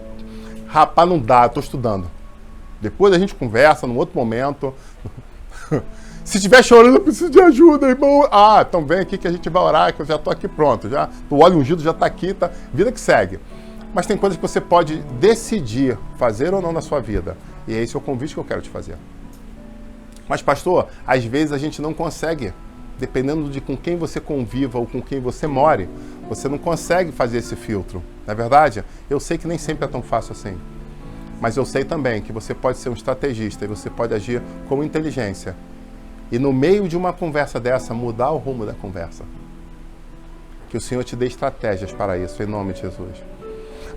Rapaz, não dá, eu tô estudando. Depois a gente conversa, num outro momento... Se estiver chorando, eu preciso de ajuda, irmão. Ah, então vem aqui que a gente vai orar, que eu já estou aqui pronto. Já, o óleo ungido já está aqui, tá? Vida que segue. Mas tem coisas que você pode decidir fazer ou não na sua vida. E esse é o convite que eu quero te fazer. Mas, pastor, às vezes a gente não consegue. Dependendo de com quem você conviva ou com quem você more, você não consegue fazer esse filtro. Não é verdade? Eu sei que nem sempre é tão fácil assim. Mas eu sei também que você pode ser um estrategista e você pode agir com inteligência. E no meio de uma conversa dessa, mudar o rumo da conversa. Que o Senhor te dê estratégias para isso, em nome de Jesus.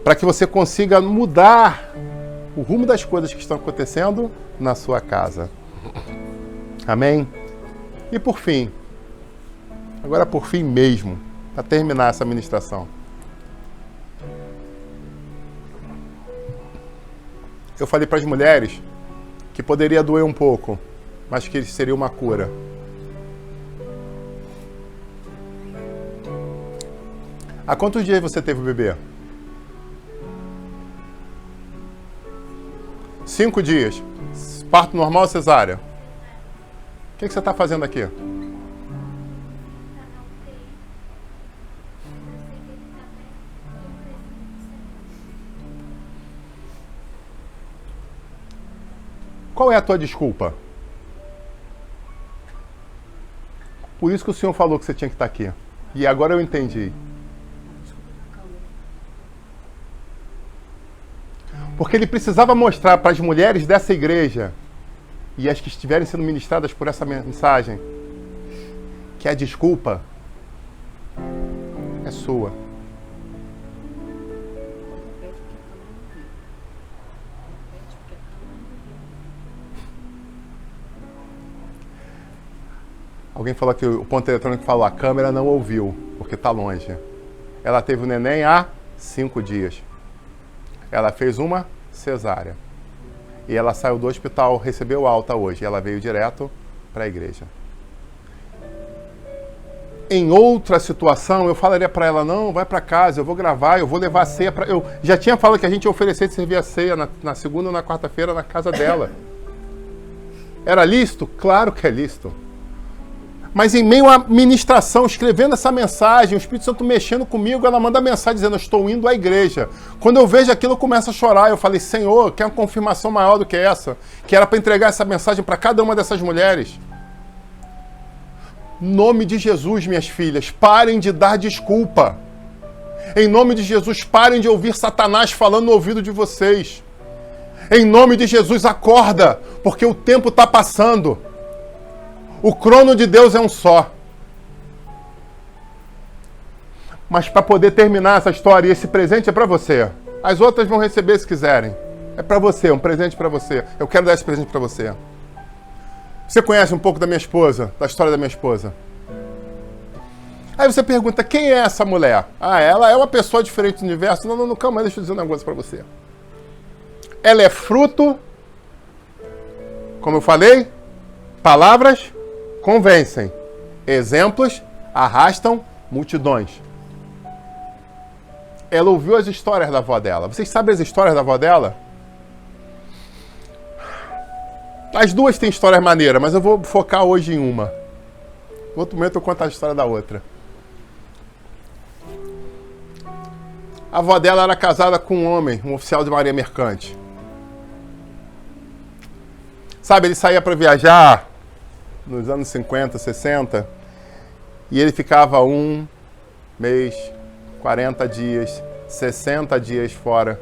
Para que você consiga mudar o rumo das coisas que estão acontecendo na sua casa. Amém? E por fim, agora por fim mesmo, para terminar essa ministração. Eu falei para as mulheres que poderia doer um pouco, mas que seria uma cura. Há quantos dias você teve o bebê? 5 dias. Parto normal ou cesárea? O que você está fazendo aqui? Qual é a tua desculpa? Por isso que o Senhor falou que você tinha que estar aqui. E agora eu entendi. Porque ele precisava mostrar para as mulheres dessa igreja e as que estiverem sendo ministradas por essa mensagem que a desculpa é sua. Alguém falou que o ponto eletrônico falou, a câmera não ouviu, porque está longe. Ela teve o neném há 5 dias. Ela fez uma cesárea. E ela saiu do hospital, recebeu alta hoje. Ela veio direto para a igreja. Em outra situação, eu falaria para ela, não, vai para casa, eu vou gravar, eu vou levar a ceia. Eu já tinha falado que a gente ia oferecer de servir a ceia na segunda ou na quarta-feira na casa dela. Era lícito? Claro que é lícito. Mas em meio à ministração, escrevendo essa mensagem, o Espírito Santo mexendo comigo, ela manda mensagem dizendo, eu estou indo à igreja. Quando eu vejo aquilo, eu começo a chorar. Eu falei, Senhor, quer uma confirmação maior do que essa? Que era para entregar essa mensagem para cada uma dessas mulheres. Em nome de Jesus, minhas filhas, parem de dar desculpa. Em nome de Jesus, parem de ouvir Satanás falando no ouvido de vocês. Em nome de Jesus, acorda, porque o tempo está passando. O crono de Deus é um só. Mas para poder terminar essa história, esse presente é para você. As outras vão receber se quiserem. É para você, um presente para você. Eu quero dar esse presente para você. Você conhece um pouco da minha esposa, da história da minha esposa? Aí você pergunta, quem é essa mulher? Ah, ela é uma pessoa diferente do universo. Não, calma, deixa eu dizer um negócio para você. Ela é fruto, como eu falei, palavras convencem. Exemplos arrastam multidões. Ela ouviu as histórias da avó dela. Vocês sabem as histórias da avó dela? As duas têm histórias maneiras, mas eu vou focar hoje em uma. No outro momento eu conto a história da outra. A avó dela era casada com um homem, um oficial de marinha mercante. Sabe, ele saía para viajar nos anos 50, 60, e ele ficava 1 mês, 40 dias, 60 dias fora.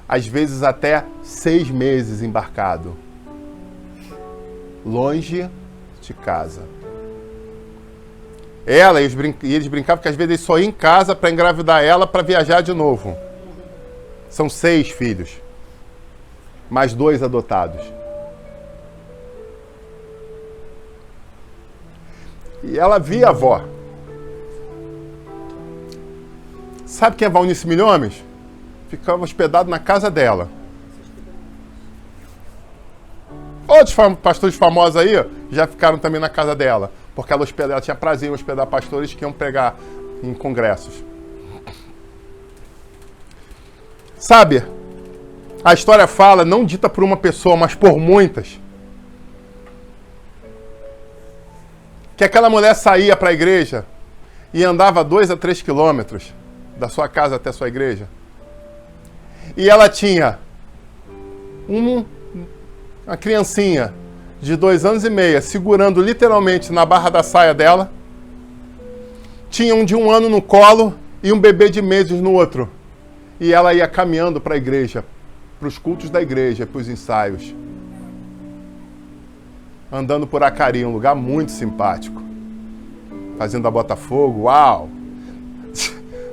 Às vezes até 6 meses embarcado. Longe de casa. Ela e eles brincavam que às vezes ele só ia em casa para engravidar ela para viajar de novo. São 6 filhos. Mais 2 adotados. E ela via a avó. Sabe quem é Valnice Milhomes? Ficava hospedado na casa dela. Outros pastores famosos aí já ficaram também na casa dela. Porque ela tinha prazer em hospedar pastores que iam pregar em congressos. Sabe, a história fala, não dita por uma pessoa, mas por muitas, que aquela mulher saía para a igreja e andava 2 a 3 quilômetros da sua casa até a sua igreja. E ela tinha uma criancinha de 2 anos e meio segurando literalmente na barra da saia dela. Tinha um de 1 ano no colo e um bebê de meses no outro. E ela ia caminhando para a igreja, para os cultos da igreja, para os ensaios. Andando por Acari, um lugar muito simpático. Fazenda Botafogo, uau!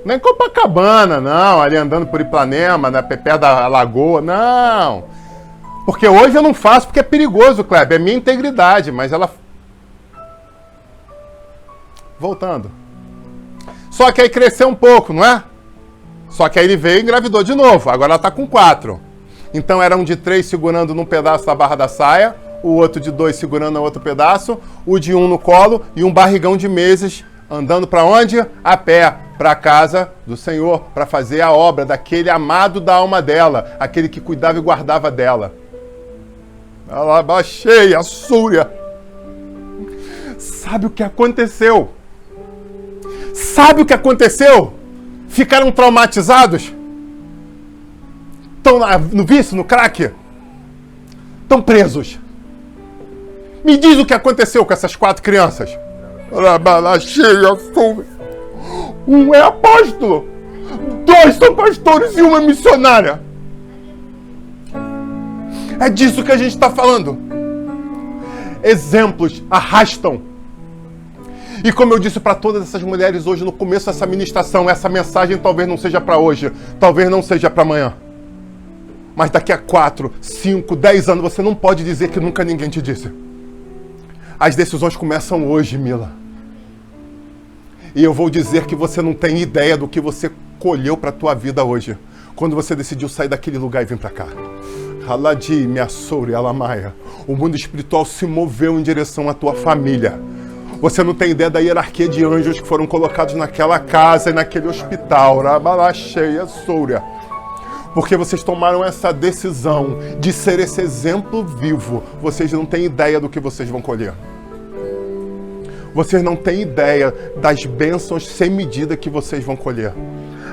Nem Copacabana, não. Ali andando por Ipanema, perto da lagoa. Não. Porque hoje eu não faço porque é perigoso, Kleber. É minha integridade. Mas ela... Voltando. Só que aí cresceu um pouco, não é? Só que aí ele veio e engravidou de novo. Agora ela tá com 4. Então era um de 3 segurando num pedaço da barra da saia, o outro de 2 segurando no outro pedaço, o de 1 no colo e um barrigão de meses andando para onde? A pé, para a casa do Senhor, para fazer a obra daquele amado da alma dela, aquele que cuidava e guardava dela. Ela baixei a súria. Sabe o que aconteceu? Sabe o que aconteceu? Ficaram traumatizados? Estão no vício, no crack? Estão presos. Me diz o que aconteceu com essas 4 crianças. Um é apóstolo, 2 são pastores e 1 é missionária. É disso que a gente está falando. Exemplos arrastam. E como eu disse para todas essas mulheres hoje no começo dessa ministração, essa mensagem talvez não seja para hoje, talvez não seja para amanhã. Mas daqui a 4, 5, 10 anos você não pode dizer que nunca ninguém te disse. As decisões começam hoje, Mila. E eu vou dizer que você não tem ideia do que você colheu para a tua vida hoje, quando você decidiu sair daquele lugar e vir para cá. Haladi, Miasouri, Alamaia. O mundo espiritual se moveu em direção à tua família. Você não tem ideia da hierarquia de anjos que foram colocados naquela casa e naquele hospital. Rabalacheia, Souria. Porque vocês tomaram essa decisão de ser esse exemplo vivo. Vocês não têm ideia do que vocês vão colher. Vocês não têm ideia das bênçãos sem medida que vocês vão colher.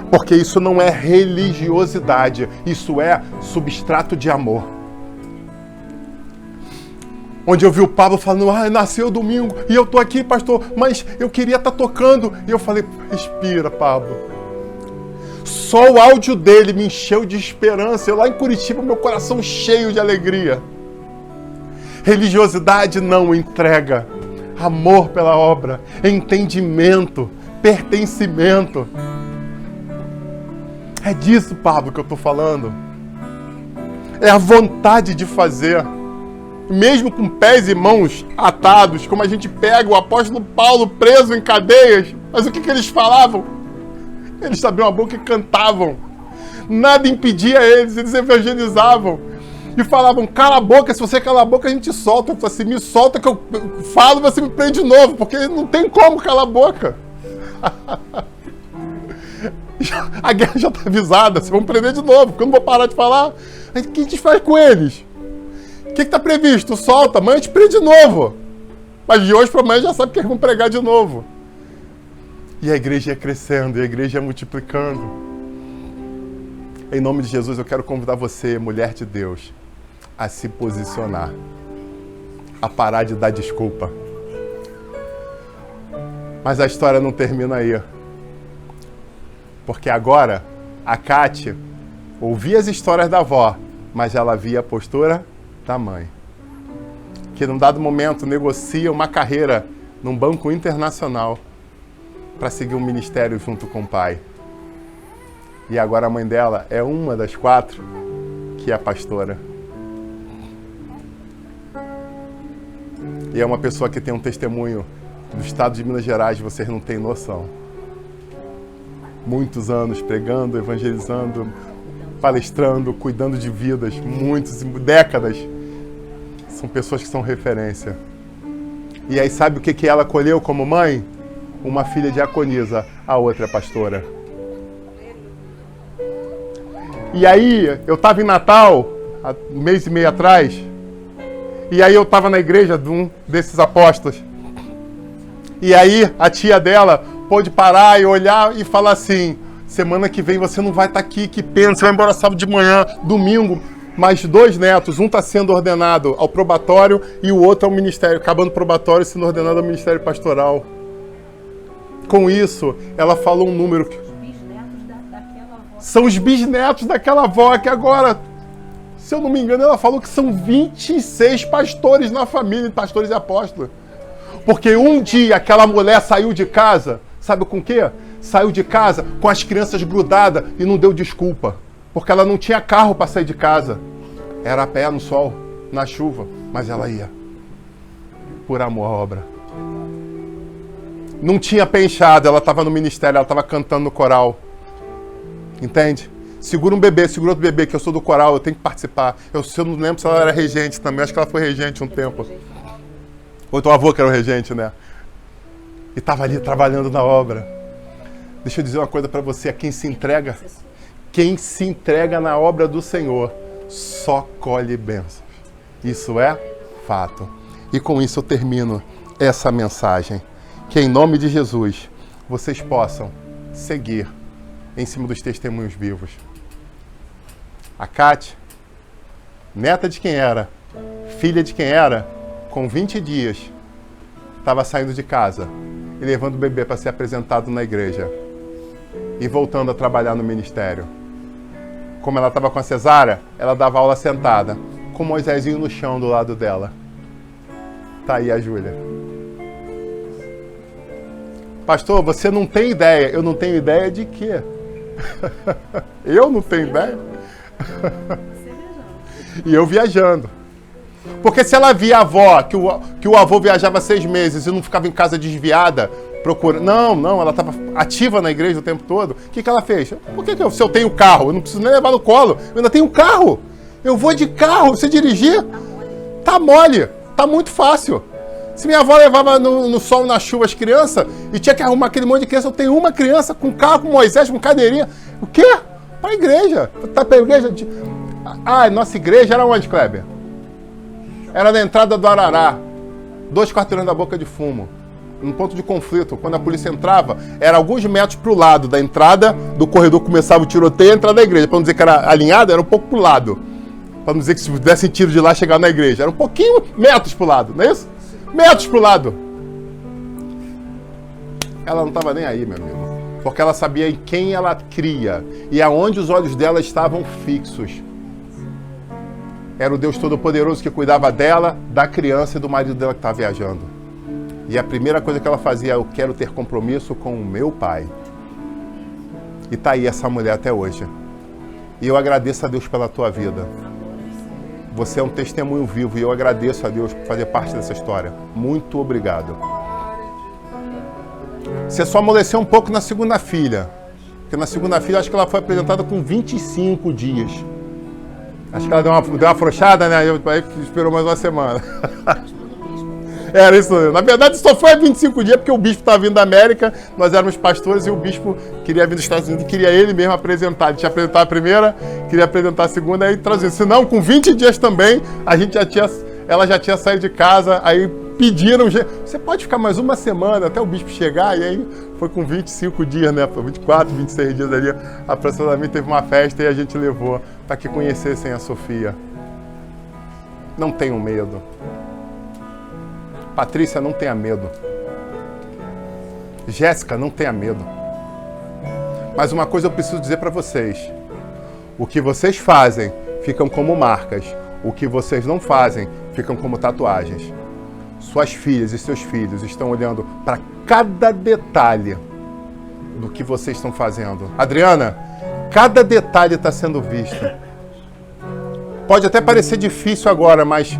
Porque isso não é religiosidade, isso é substrato de amor. Onde eu vi o Pablo falando, nasceu domingo e eu tô aqui, pastor, mas eu queria estar tocando. E eu falei, respira, Pablo. Só o áudio dele me encheu de esperança. Eu lá em Curitiba, meu coração cheio de alegria. Religiosidade não entrega. Amor pela obra, entendimento, pertencimento. É disso, Pablo, que eu estou falando. É a vontade de fazer. Mesmo com pés e mãos atados, como a gente pega o apóstolo Paulo preso em cadeias. Mas o que eles falavam? Eles abriam a boca e cantavam. Nada impedia eles evangelizavam. E falavam, cala a boca, se você calar a boca a gente solta. Eu falei assim, me solta que eu falo e você me prende de novo, porque não tem como calar a boca. A guerra já está avisada, vocês vão prender de novo, porque eu não vou parar de falar. O que a gente faz com eles? O que está previsto? Solta, amanhã a gente prende de novo. Mas de hoje para amanhã já sabe que eles vão pregar de novo. E a igreja ia crescendo, e a igreja ia multiplicando. Em nome de Jesus, eu quero convidar você, mulher de Deus, a se posicionar, a parar de dar desculpa. Mas a história não termina aí. Porque agora, a Cátia ouvia as histórias da avó, mas ela via a postura da mãe. Que num dado momento negocia uma carreira num banco internacional para seguir um ministério junto com o pai. E agora a mãe dela é uma das 4 que é pastora. E é uma pessoa que tem um testemunho do estado de Minas Gerais, vocês não têm noção. Muitos anos pregando, evangelizando, palestrando, cuidando de vidas, décadas. São pessoas que são referência. E aí sabe o que ela colheu como mãe? Uma filha diaconisa, a outra é pastora. E aí, eu estava em Natal, há um mês e meio atrás, e aí eu estava na igreja de um desses apóstolos. E aí, a tia dela pôde parar e olhar e falar assim, semana que vem você não vai estar aqui, que pena, você vai embora sábado de manhã, domingo, mais 2 netos, um está sendo ordenado ao probatório e o outro ao ministério, acabando o probatório e sendo ordenado ao ministério pastoral. Com isso, ela falou um número que... São os bisnetos daquela avó que agora, se eu não me engano, ela falou que são 26 pastores na família, pastores e apóstolos. Porque um dia aquela mulher saiu de casa Sabe com o quê? Saiu de casa com as crianças grudadas e não deu desculpa. Porque ela não tinha carro para sair de casa. Era a pé no sol, na chuva, mas ela ia. Por amor à obra. Não tinha pé inchado, ela estava no ministério, ela estava cantando no coral. Entende? Segura um bebê, segura outro bebê, que eu sou do coral, eu tenho que participar. Eu não lembro se ela era regente também, acho que ela foi regente um tempo. Ou teu avô que era o regente, né? E estava ali trabalhando na obra. Deixa eu dizer uma coisa para você, a quem se entrega na obra do Senhor, só colhe bênçãos. Isso é fato. E com isso eu termino essa mensagem. Que em nome de Jesus, vocês possam seguir em cima dos testemunhos vivos. A Cátia, neta de quem era, filha de quem era, com 20 dias, estava saindo de casa e levando o bebê para ser apresentado na igreja e voltando a trabalhar no ministério. Como ela estava com a cesárea, ela dava aula sentada, com o Moisésinho no chão do lado dela. Tá aí a Júlia. Pastor, você não tem ideia. Eu não tenho ideia de quê? Eu não tenho ideia? E eu viajando. Porque se ela via a avó, que o avô viajava 6 meses e não ficava em casa desviada, procurando... Não, ela estava ativa na igreja o tempo todo. O que ela fez? Por que se eu tenho carro? Eu não preciso nem levar no colo. Eu ainda tenho carro. Eu vou de carro. Você dirigir? Tá mole. Tá muito fácil. Se minha avó levava no sol, na chuva as crianças e tinha que arrumar aquele monte de criança, eu tenho uma criança com carro, com Moisés, com cadeirinha. O quê? Para a igreja. Tá para a igreja? Nossa igreja era onde, Kleber? Era na entrada do Arará. 2 quarteirões da Boca de Fumo. Um ponto de conflito. Quando a polícia entrava, era alguns metros para o lado da entrada do corredor, começava o tiroteio e a entrada da igreja. Para não dizer que era alinhado, era um pouco para o lado. Para não dizer que se desse tiro de lá, chegar na igreja. Era um pouquinho, metros para o lado, não é isso? Metros pro lado. Ela não estava nem aí, meu amigo. Porque ela sabia em quem ela cria e aonde os olhos dela estavam fixos. Era o Deus Todo-Poderoso que cuidava dela, da criança e do marido dela que estava viajando. E a primeira coisa que ela fazia, eu quero ter compromisso com o meu pai. E tá aí essa mulher até hoje. E eu agradeço a Deus pela tua vida. Você é um testemunho vivo e eu agradeço a Deus por fazer parte dessa história. Muito obrigado. Você só amoleceu um pouco na segunda filha. Porque na segunda filha, acho que ela foi apresentada com 25 dias. Acho que ela deu uma afrouxada, né? Aí esperou mais uma semana. Era isso. Na verdade, só foi 25 dias porque o bispo estava vindo da América, nós éramos pastores e o bispo queria vir dos Estados Unidos e queria ele mesmo apresentar. Ele tinha apresentado a primeira, queria apresentar a segunda e trazer. Senão, com 20 dias também, ela já tinha saído de casa, aí pediram, você pode ficar mais uma semana até o bispo chegar, e aí foi com 25 dias, né? 24, 26 dias ali, aproximadamente teve uma festa e a gente levou para que conhecessem a Sofia. Não tenham medo. Patrícia, não tenha medo. Jéssica, não tenha medo. Mas uma coisa eu preciso dizer para vocês. O que vocês fazem ficam como marcas. O que vocês não fazem ficam como tatuagens. Suas filhas e seus filhos estão olhando para cada detalhe do que vocês estão fazendo. Adriana, cada detalhe está sendo visto. Pode até parecer difícil agora, mas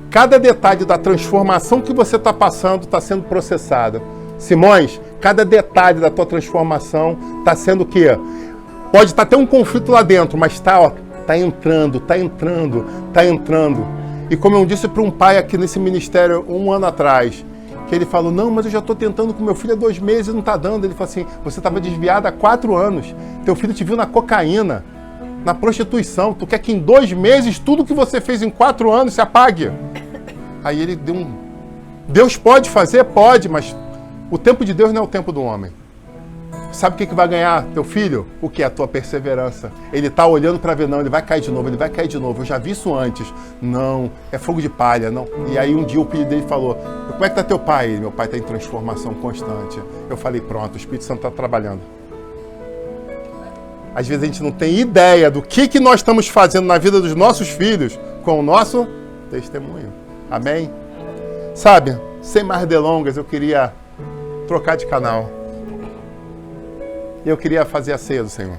cada detalhe da transformação que você está passando está sendo processado. Simões, cada detalhe da tua transformação está sendo o quê? Pode estar até um conflito lá dentro, mas está entrando. E como eu disse para um pai aqui nesse ministério 1 ano atrás, que ele falou, não, mas eu já estou tentando com meu filho há 2 meses e não está dando. Ele falou assim, você estava desviado há 4 anos, teu filho te viu na cocaína, na prostituição, tu quer que em 2 meses tudo que você fez em 4 anos se apague? Aí ele deu um... Deus pode fazer? Pode, mas o tempo de Deus não é o tempo do homem. Sabe o que vai ganhar teu filho? O que? A tua perseverança. Ele está olhando para ver, não, ele vai cair de novo. Eu já vi isso antes. Não, é fogo de palha, não. E aí um dia o filho dele falou, como é que está teu pai? Meu pai está em transformação constante. Eu falei, pronto, o Espírito Santo está trabalhando. Às vezes a gente não tem ideia do que nós estamos fazendo na vida dos nossos filhos com o nosso testemunho. Amém? Sabe, sem mais delongas, eu queria trocar de canal. E eu queria fazer a ceia do Senhor.